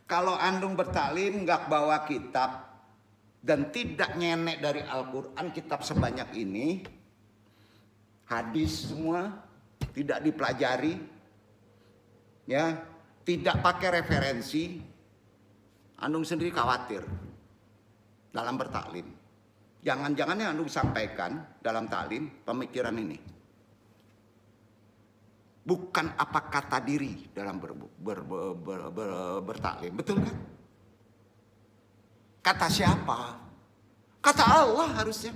Kalau andung bertaklim nggak bawa kitab dan tidak nyenek dari Al-Quran kitab sebanyak ini, hadis semua tidak dipelajari, ya, tidak pakai referensi, andung sendiri khawatir dalam bertaklim. Jangan-jangan yang andung sampaikan dalam taklim pemikiran ini bukan apa kata diri dalam bertaklim, betul kan? Kata siapa? Kata Allah harusnya.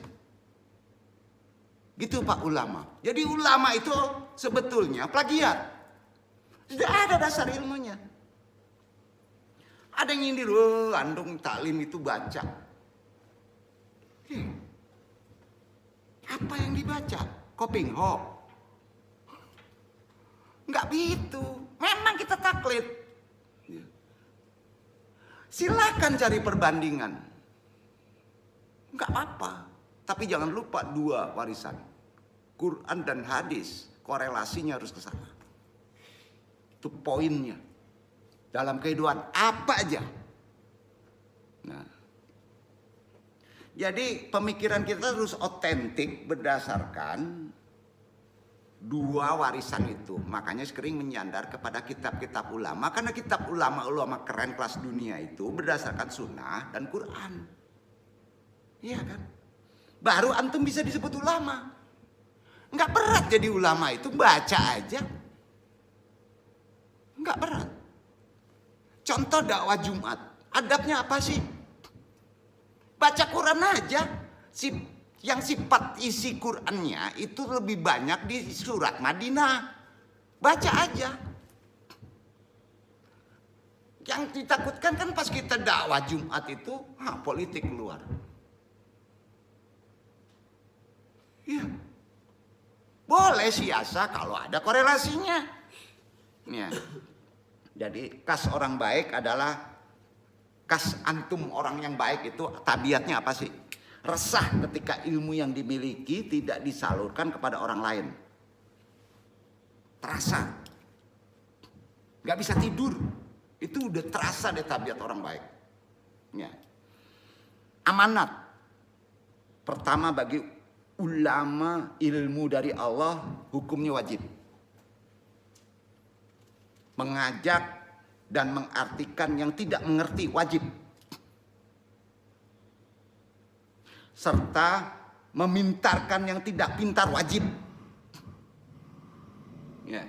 Gitu Pak ulama. Jadi ulama itu sebetulnya plagiat. Tidak ada dasar ilmunya. Ada yang nyindir, andung taklim itu baca. Apa yang dibaca? Koping ho. Enggak begitu. Memang kita taklid. Silakan cari perbandingan. Nggak apa-apa. Tapi jangan lupa 2 warisan. Quran dan hadis. Korelasinya harus ke sana. Itu poinnya. Dalam kehidupan apa aja. Nah. Jadi pemikiran kita harus otentik berdasarkan 2 warisan itu. Makanya sering menyandar kepada kitab-kitab ulama. Karena kitab ulama keren kelas dunia itu berdasarkan sunnah dan Quran. Iya kan? Baru antum bisa disebut ulama. Nggak berat jadi ulama itu, baca aja. Nggak berat. Contoh dakwah Jumat. Adabnya apa sih? Baca Quran aja. Yang sifat isi Qurannya itu lebih banyak di surat Madinah. Baca aja. Yang ditakutkan kan pas kita dakwah Jumat itu, politik keluar. Ya. Boleh siasa kalau ada korelasinya. Ya. Jadi kas orang baik adalah kas antum orang yang baik itu tabiatnya apa sih? Resah ketika ilmu yang dimiliki tidak disalurkan kepada orang lain. Terasa. Gak bisa tidur. Itu udah terasa deh tabiat orang baik. Ya. Amanat. Pertama bagi ulama ilmu dari Allah hukumnya wajib. Mengajak dan mengartikan yang tidak mengerti wajib. Serta memintarkan yang tidak pintar wajib. Ya.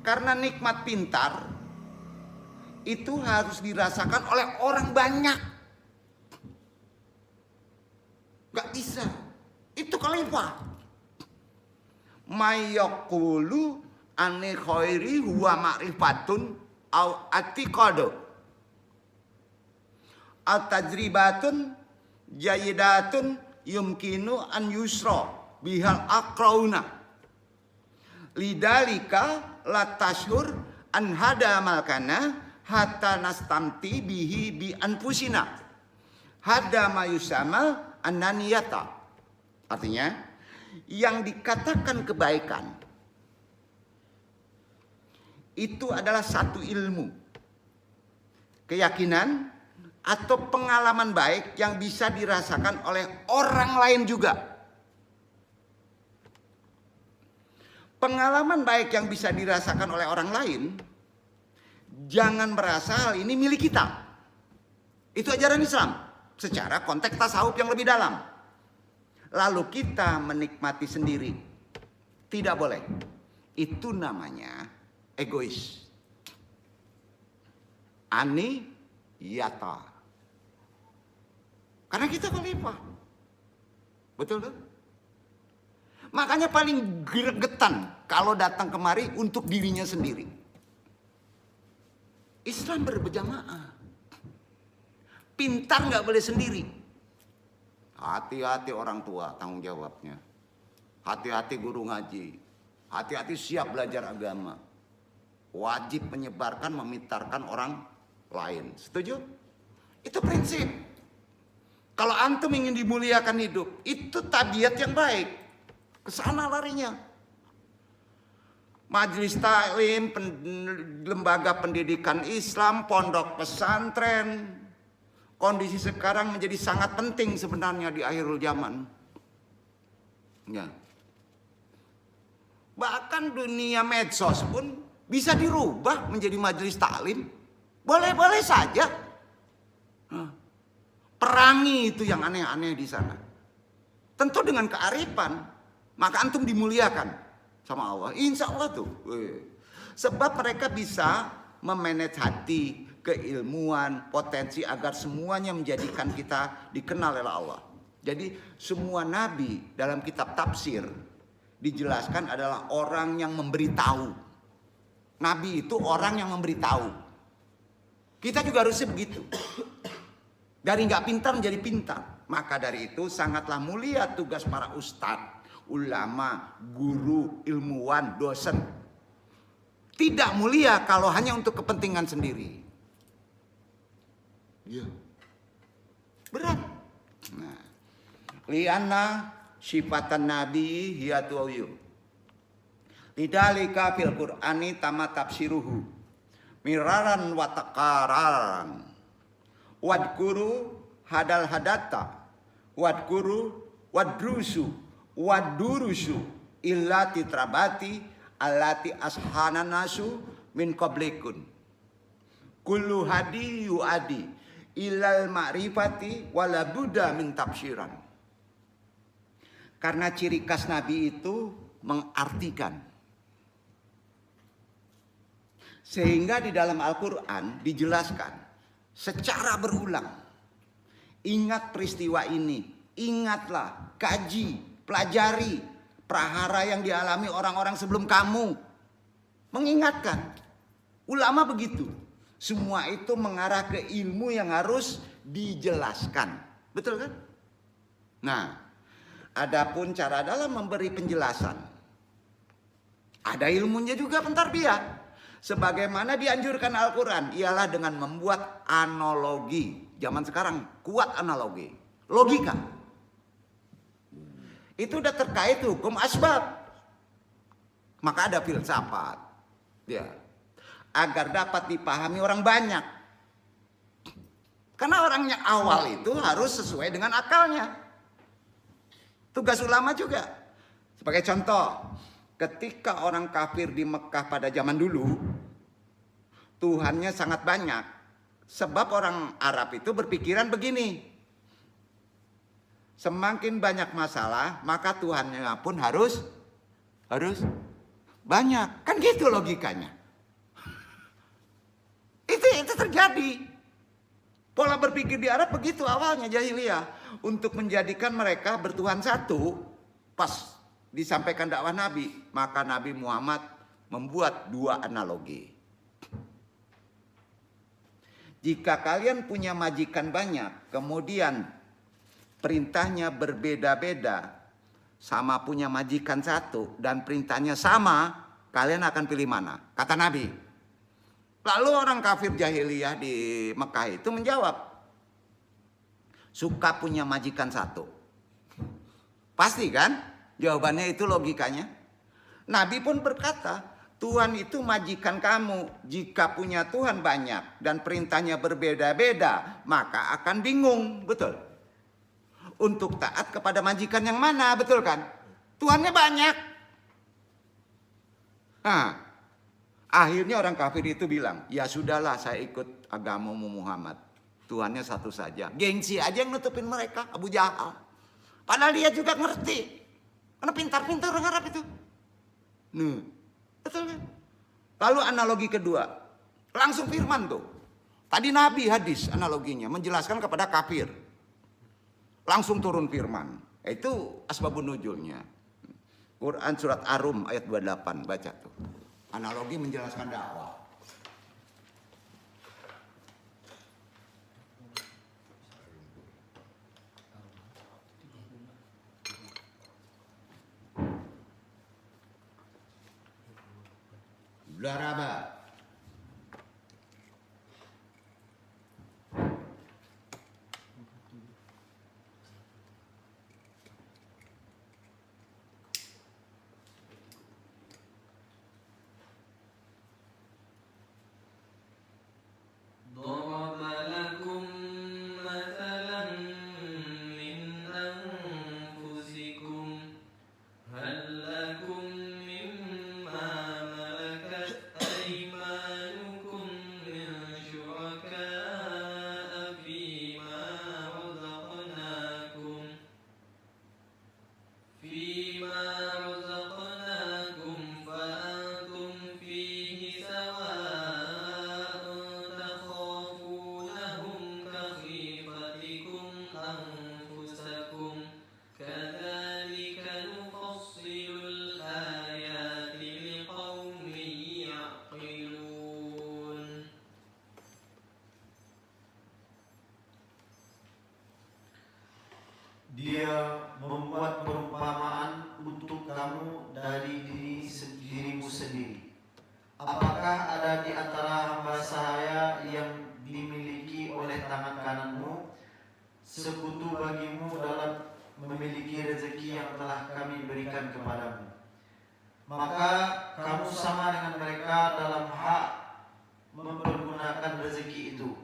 Karena nikmat pintar itu harus dirasakan oleh orang banyak. Gak bisa. Itu khalifah. Mayyaqulu ane khairi huwa ma'rifatun au atiqadu au tajribatun jayidatun yumkinu an yusra bihal akrauna lidalika la tashhur an hada malkana hatta nastamti bihi bi anfusina hada mayusama ananiyata. Artinya yang dikatakan kebaikan itu adalah satu ilmu, keyakinan atau pengalaman baik yang bisa dirasakan oleh orang lain juga. Pengalaman baik yang bisa dirasakan oleh orang lain, jangan merasa hal ini milik kita. Itu ajaran Islam secara konteks tasawuf yang lebih dalam. Lalu kita menikmati sendiri. Tidak boleh. Itu namanya egois. Ani yata. Karena kita khalifah. Betul kan? Makanya paling gregetan kalau datang kemari untuk dirinya sendiri. Islam berjamaah. Pintar nggak boleh sendiri. Hati-hati orang tua tanggung jawabnya. Hati-hati guru ngaji. Hati-hati siap belajar agama. Wajib menyebarkan, memintarkan orang lain. Setuju? Itu prinsip. Kalau antum ingin dimuliakan hidup, itu tabiat yang baik. Kesana larinya. Majelis taklim, lembaga pendidikan Islam, pondok pesantren. Kondisi sekarang menjadi sangat penting sebenarnya di akhirul zaman. Ya. Bahkan dunia medsos pun bisa dirubah menjadi majelis taklim. Boleh-boleh saja. Perangi itu yang aneh-aneh di sana. Tentu dengan kearifan. Maka antum dimuliakan sama Allah. Insya Allah tuh. Sebab mereka bisa memanage hati, keilmuan, potensi agar semuanya menjadikan kita dikenal oleh Allah. Jadi semua nabi dalam kitab tafsir dijelaskan adalah orang yang memberitahu. Nabi itu orang yang memberitahu. Kita juga harusnya begitu. Dari nggak pintar menjadi pintar. Maka dari itu sangatlah mulia tugas para ustadz, ulama, guru, ilmuwan, dosen. Tidak mulia kalau hanya untuk kepentingan sendiri. Ya. Berat. Nah, lianna sifatan nabi hiya tu'yu. Lidzalika fil Qur'ani tama tafsiruhu miraran wa taqararan. Wadkuru hadal hadata wadkuru wadrusu wadurusu illati trabati allati ashana nasu min qablikun kullu hadi yuadi ilal ma'rifati wala buddha min tafsiran. Karena ciri khas Nabi itu mengartikan, sehingga di dalam Al-Quran dijelaskan secara berulang. Ingat peristiwa ini, ingatlah, kaji, pelajari prahara yang dialami orang-orang sebelum kamu. Mengingatkan, ulama begitu. Semua itu mengarah ke ilmu yang harus dijelaskan. Betul kan? Nah, adapun cara dalam memberi penjelasan, ada ilmunya juga pentarbiyah. Sebagaimana dianjurkan Al-Quran, ialah dengan membuat analogi. Zaman sekarang kuat analogi, logika. Itu udah terkait hukum asbab. Maka ada filsafat, ya, agar dapat dipahami orang banyak. Karena orangnya awal itu harus sesuai dengan akalnya. Tugas ulama juga. Sebagai contoh, ketika orang kafir di Mekah pada zaman dulu, Tuhannya sangat banyak. Sebab orang Arab itu berpikiran begini, semakin banyak masalah, maka Tuhannya pun harus banyak. Kan gitu logikanya. Itu terjadi. Pola berpikir di Arab begitu awalnya jahiliyah. Untuk menjadikan mereka bertuhan satu, pas disampaikan dakwah Nabi, maka Nabi Muhammad membuat dua analogi. Jika kalian punya majikan banyak, kemudian perintahnya berbeda-beda, sama punya majikan satu dan perintahnya sama, kalian akan pilih mana? Kata Nabi. Lalu orang kafir jahiliyah di Mekah itu menjawab, suka punya majikan satu. Pasti kan? Jawabannya itu logikanya. Nabi pun berkata, Tuhan itu majikan kamu. Jika punya Tuhan banyak dan perintahnya berbeda-beda, maka akan bingung. Betul? Untuk taat kepada majikan yang mana, betul kan? Tuhannya banyak. Nah, akhirnya orang kafir itu bilang, ya sudahlah saya ikut agamamu Muhammad. Tuhannya satu saja. Gengsi aja yang nutupin mereka, Abu Jahal. Padahal dia juga ngerti. Karena pintar-pintar orang Arab itu. Nih, betul kan? Lalu analogi kedua, langsung firman tuh. Tadi Nabi hadis analoginya, menjelaskan kepada kafir. Langsung turun firman. Itu asbabun nuzulnya. Quran surat Ar-Rum ayat 28, baca tuh. Analogi menjelaskan dakwah. Daraba. ضرب لكم مثلا من أنفسكم هل لكم مما ملكت أيمانكم من شركاء فيما رزقناكم فأنتم فيه سواء تخافونهم كخيفتكم أنفسكم كذلك نفصل الآيات لقوم يعقلون. Dia membuat perumpamaan untuk kamu dari dirimu sendiri. Apakah ada di antara hamba sahaya yang dimiliki oleh tangan kananmu sekutu bagimu dalam memiliki rezeki yang telah kami berikan kepadamu. Maka kamu sama dengan mereka dalam hak mempergunakan rezeki itu.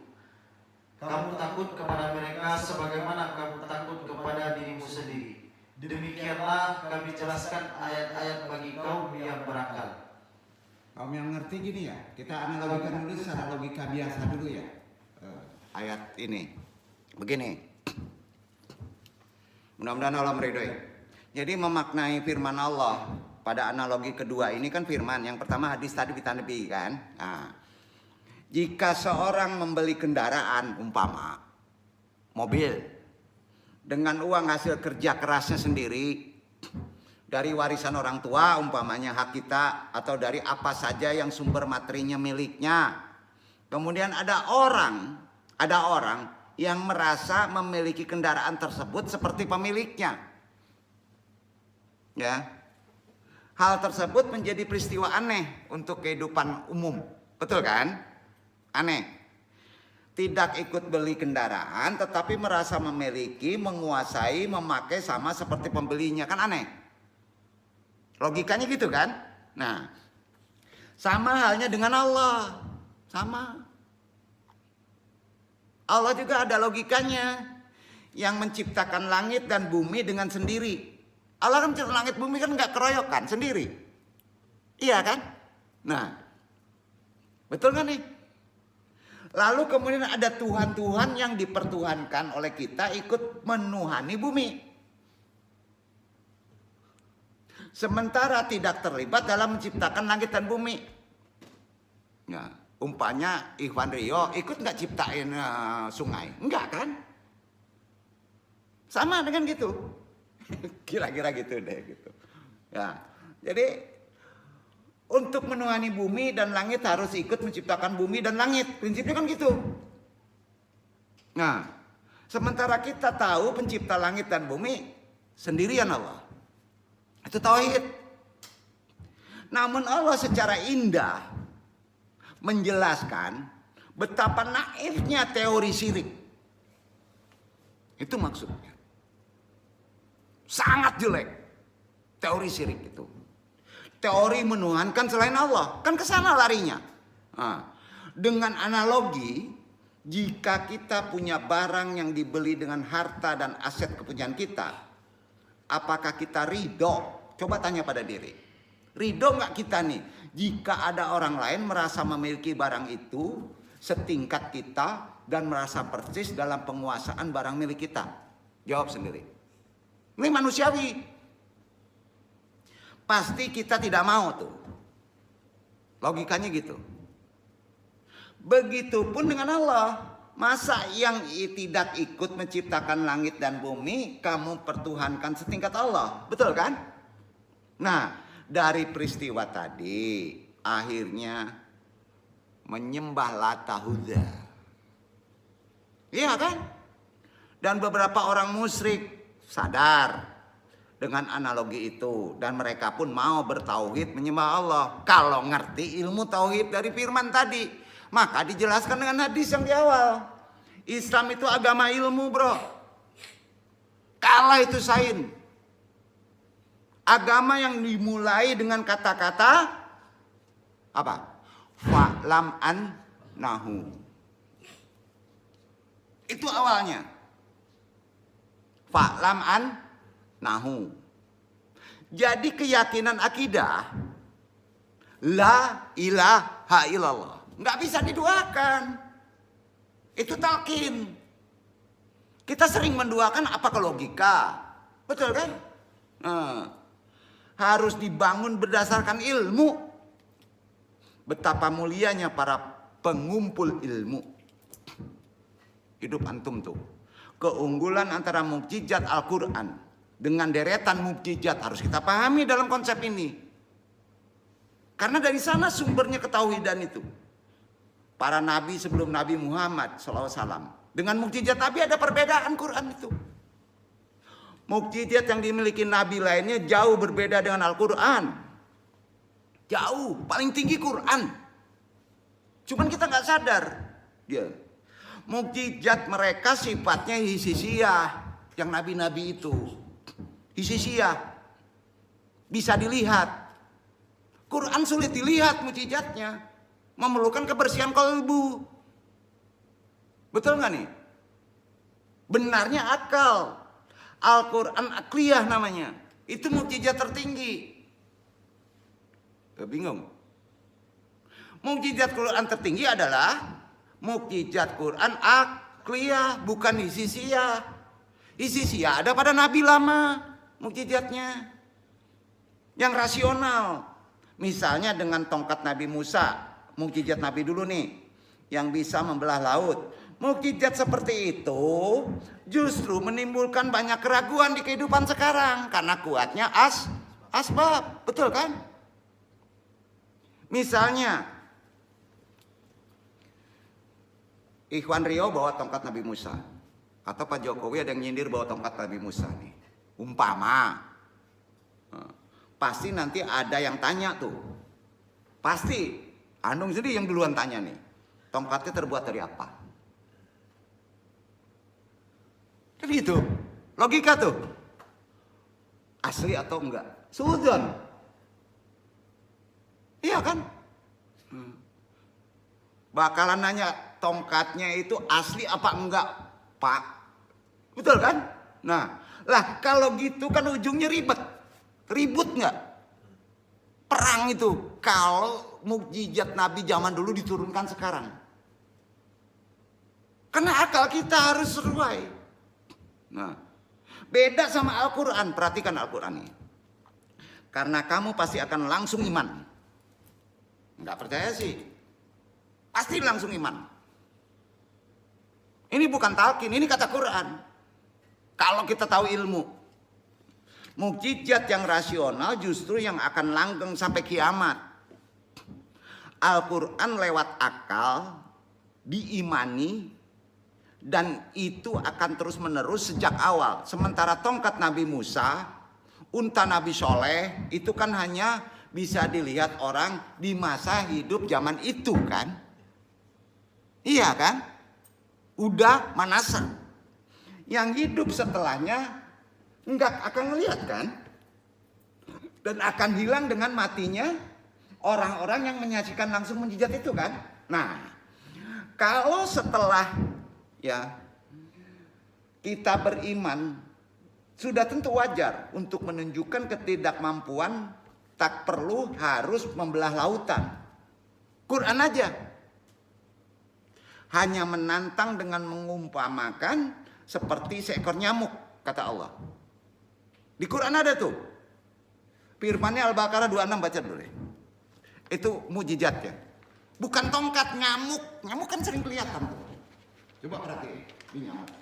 Kamu takut kepada mereka sebagaimana kamu takut kepada dirimu sendiri. Demikianlah kami jelaskan ayat-ayat bagi kaum yang berakal. Kaum yang ngerti gini ya, kita analogikan dulu secara logika biasa dulu ya. Ayat ini begini. Mudah-mudahan Allah meridhoi. Jadi memaknai firman Allah pada analogi kedua ini kan firman. Yang pertama hadis tadi kita Nabi kan. Nah, jika seorang membeli kendaraan umpama mobil dengan uang hasil kerja kerasnya sendiri dari warisan orang tua umpamanya hak kita atau dari apa saja yang sumber materinya miliknya. Kemudian ada orang yang merasa memiliki kendaraan tersebut seperti pemiliknya. Ya. Hal tersebut menjadi peristiwa aneh untuk kehidupan umum. Betul kan? Aneh. Tidak ikut beli kendaraan tetapi merasa memiliki, menguasai, memakai sama seperti pembelinya. Kan aneh. Logikanya gitu kan? Nah, sama halnya dengan Allah. Sama. Allah juga ada logikanya. Yang menciptakan langit dan bumi dengan sendiri. Allah kan menciptakan langit bumi kan nggak keroyokan sendiri. Iya kan? Nah, betul kan nih? Lalu kemudian ada Tuhan-Tuhan yang dipertuhankan oleh kita ikut menuhani bumi. Sementara tidak terlibat dalam menciptakan langit dan bumi. Nah, umpanya Ikhwan Rio ikut nggak ciptain sungai? Enggak kan? Sama dengan gitu. Kira-kira gitu deh gitu. Ya, jadi untuk menuhani bumi dan langit harus ikut menciptakan bumi dan langit. Prinsipnya kan gitu. Nah, sementara kita tahu pencipta langit dan bumi sendirian Allah. Itu tauhid. Namun Allah secara indah menjelaskan betapa naifnya teori syirik. Itu maksudnya. Sangat jelek teori syirik itu. Teori menuhankan selain Allah. Kan ke sana larinya. Nah, dengan analogi, jika kita punya barang yang dibeli dengan harta dan aset kepunyaan kita, apakah kita ridho? Coba tanya pada diri. Ridho nggak kita nih? Jika ada orang lain merasa memiliki barang itu setingkat kita dan merasa persis dalam penguasaan barang milik kita. Jawab sendiri. Ini manusiawi. Pasti kita tidak mau tuh. Logikanya gitu. Begitupun dengan Allah. Masa yang tidak ikut menciptakan langit dan bumi kamu pertuhankan setingkat Allah? Betul kan? Nah, dari peristiwa tadi akhirnya menyembah Lata Uzza. Iya kan? Dan beberapa orang musyrik sadar dengan analogi itu dan mereka pun mau bertauhid menyembah Allah. Kalau ngerti ilmu tauhid dari firman tadi, maka dijelaskan dengan hadis yang di awal. Islam itu agama ilmu, bro. Kalah itu sains. Agama yang dimulai dengan kata-kata apa? Fa'lam annahu. Itu awalnya. Fa'lam annahu. Jadi keyakinan akidah la ilaha illallah nggak bisa diduakan. Itu talqin. Kita sering menduakan apa ke logika. Betul kan? Nah, harus dibangun berdasarkan ilmu. Betapa mulianya para pengumpul ilmu. Hidup antum tuh. Keunggulan antara mukjizat Al-Quran dengan deretan mukjizat harus kita pahami dalam konsep ini. Karena dari sana sumbernya ketauhidan itu. Para nabi sebelum Nabi Muhammad SAW. Dengan mukjizat Nabi ada perbedaan Quran itu. Mukjizat yang dimiliki nabi lainnya jauh berbeda dengan Al-Quran. Jauh, paling tinggi Quran. Cuman kita nggak sadar. Ya. mukjizat mereka sifatnya hisisiyah, yang nabi-nabi itu hisisiyah, bisa dilihat. Quran sulit dilihat mukjizatnya, memerlukan kebersihan kalbu. Betul nggak nih? Benarnya akal. Al-Quran akliyah namanya. Itu mukjizat tertinggi. Bingung? Mukjizat Quran tertinggi adalah mukjizat Quran akliyah, bukan hisisiyah. Hisisiyah ada pada nabi lama mukjizatnya. Yang rasional. Misalnya dengan tongkat Nabi Musa, mukjizat Nabi dulu nih, yang bisa membelah laut. Mukjizat seperti itu justru menimbulkan banyak keraguan di kehidupan sekarang karena kuatnya asbab, betul kan? Misalnya Ikhwan Rio bawa tongkat Nabi Musa, atau Pak Jokowi ada yang nyindir bawa tongkat Nabi Musa nih. Umpama pasti nanti ada yang tanya tuh. Pasti Andung sendiri yang duluan tanya nih. Tongkatnya terbuat dari apa? Kan gitu. Logika tuh. Asli atau enggak? Sudzon. Iya kan? Bakalan nanya tongkatnya itu asli apa enggak, Pak? Betul kan? Nah, lah kalau gitu kan ujungnya ribet. Ribut nggak? Perang itu kalau mukjizat Nabi zaman dulu diturunkan sekarang. Karena akal kita harus sesuai. Nah, beda sama Al-Quran. Perhatikan Al-Quran ini. Karena kamu pasti akan langsung iman. Nggak percaya sih? Pasti langsung iman. Ini bukan talqin, ini kata Quran. Kalau kita tahu ilmu. Mukjizat yang rasional justru yang akan langgeng sampai kiamat. Al-Quran lewat akal diimani dan itu akan terus menerus sejak awal. Sementara tongkat Nabi Musa, unta Nabi Soleh itu kan hanya bisa dilihat orang di masa hidup zaman itu kan. Iya kan? Udah manasa. Yang hidup setelahnya enggak akan melihat kan? Dan akan hilang dengan matinya orang-orang yang menyaksikan langsung mukjizat itu kan? Nah, kalau setelah ya kita beriman, sudah tentu wajar untuk menunjukkan ketidakmampuan, tak perlu harus membelah lautan. Quran aja. Hanya menantang dengan mengumpamakan seperti seekor nyamuk, kata Allah. Di Quran ada tuh. Firman-Nya Al-Baqarah 26, baca dulu deh. Itu mukjizatnya. Bukan tongkat, nyamuk. Nyamuk kan sering kelihatan tuh. Coba perhatiin, ini nyamuk.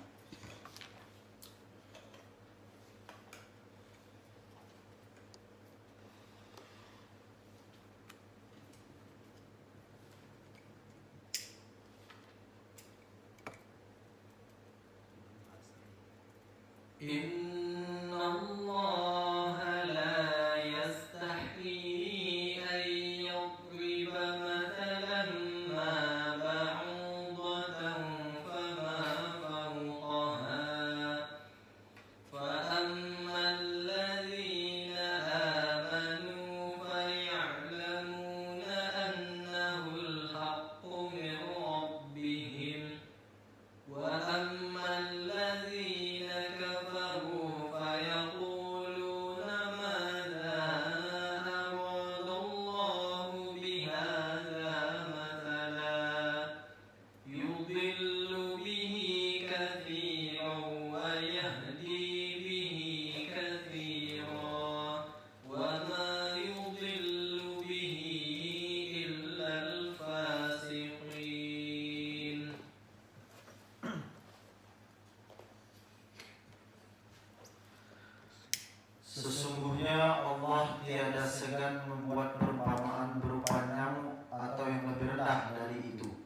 Sesungguhnya Allah tiada segan membuat perumpamaan berupa nyamuk atau yang lebih rendah dari itu.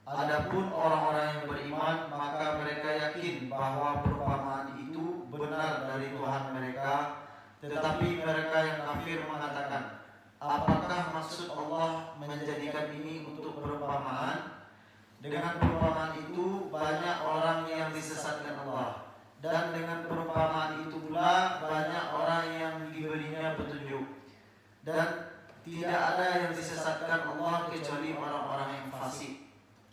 Adapun orang-orang yang beriman, maka mereka yakin bahwa perumpamaan itu benar dari Tuhan mereka. Tetapi mereka yang kafir mengatakan, apakah maksud Allah menjadikan ini untuk perumpamaan? Dengan perumpamaan itu kecuali orang-orang yang fasik.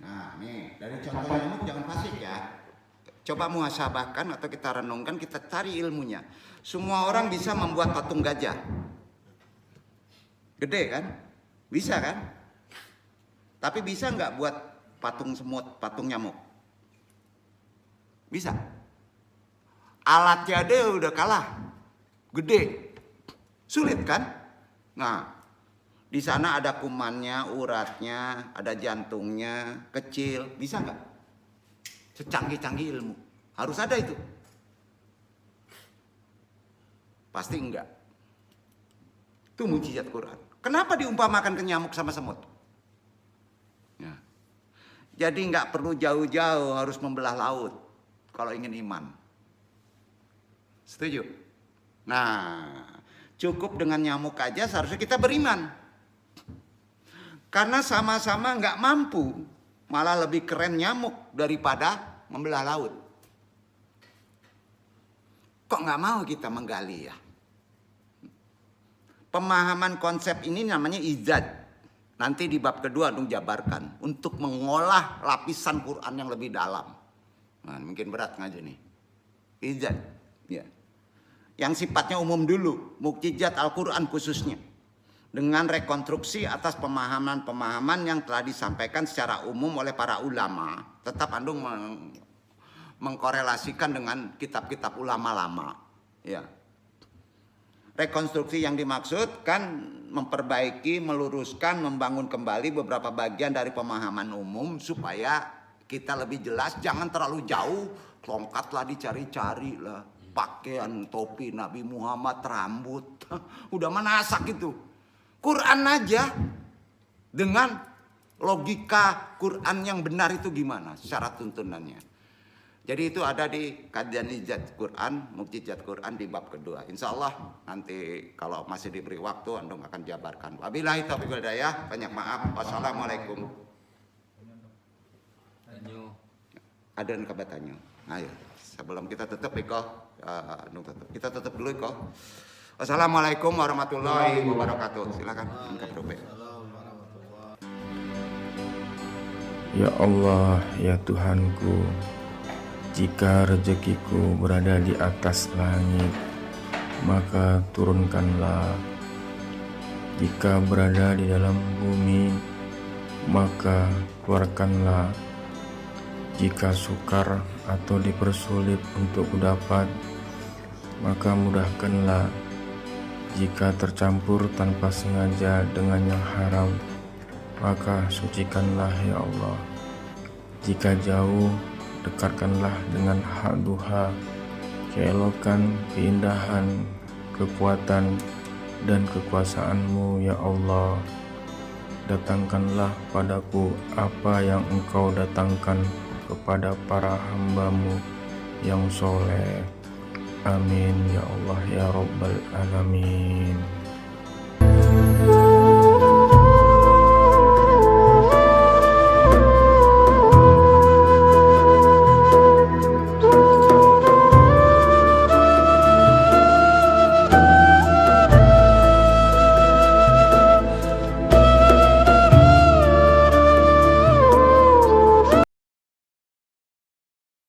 Nah, nih dari contoh nyamuk jangan fasik ya. Coba muhasabahkan atau kita renungkan, kita cari ilmunya. Semua orang bisa membuat patung gajah. Gede kan? Bisa kan? Tapi bisa nggak buat patung semut, patung nyamuk? Bisa. Alatnya ada udah kalah. Gede. Sulit kan? Nah, di sana ada kumannya, uratnya, ada jantungnya, kecil. Bisa nggak? Secanggih-canggih ilmu. Harus ada itu. Pasti enggak. Itu mujizat Quran. Kenapa diumpamakan ke nyamuk sama semut? Ya. Jadi nggak perlu jauh-jauh harus membelah laut kalau ingin iman. Setuju? Nah, cukup dengan nyamuk aja seharusnya kita beriman. Karena sama-sama nggak mampu, malah lebih keren nyamuk daripada membelah laut. Kok nggak mau kita menggali ya? Pemahaman konsep ini namanya izad. Nanti di bab kedua Anung jabarkan untuk mengolah lapisan Quran yang lebih dalam. Nah, mungkin berat ngaji nih. Izad, ya. Yang sifatnya umum dulu, mukjizat Al-Quran khususnya. Dengan rekonstruksi atas pemahaman-pemahaman yang telah disampaikan secara umum oleh para ulama. Tetap Andung mengkorelasikan dengan kitab-kitab ulama lama. Ya. Rekonstruksi yang dimaksud kan memperbaiki, meluruskan, membangun kembali beberapa bagian dari pemahaman umum supaya kita lebih jelas. Jangan terlalu jauh, tongkatlah dicari-cari lah. Pakaian, topi Nabi Muhammad, rambut. Udah menasak itu. Quran aja dengan logika Quran yang benar itu gimana secara tuntunannya. Jadi itu ada di kajian izad Quran, mukjizat Quran di bab kedua. Insya Allah nanti kalau masih diberi waktu Andung akan jabarkan. Wabillahi taufiq wal hidayah. Banyak maaf. Wassalamualaikum. Ada yang kabatannya. Ayo, sebelum kita tutup kita tutup dulu Iko. Wassalamualaikum warahmatullahi wabarakatuh. Silakan. Ya Allah, ya Tuhanku, jika rezekiku berada di atas langit, maka turunkanlah. Jika berada di dalam bumi, maka keluarkanlah. Jika sukar atau dipersulit untuk kudapat, maka mudahkanlah. Jika tercampur tanpa sengaja dengan yang haram, maka sucikanlah ya Allah. Jika jauh, dekatkanlah dengan hak duha, keelokan, keindahan, kekuatan, dan kekuasaan-Mu ya Allah. Datangkanlah padaku apa yang Engkau datangkan kepada para hamba-Mu yang soleh. Amin ya Allah ya Rabbal Alamin.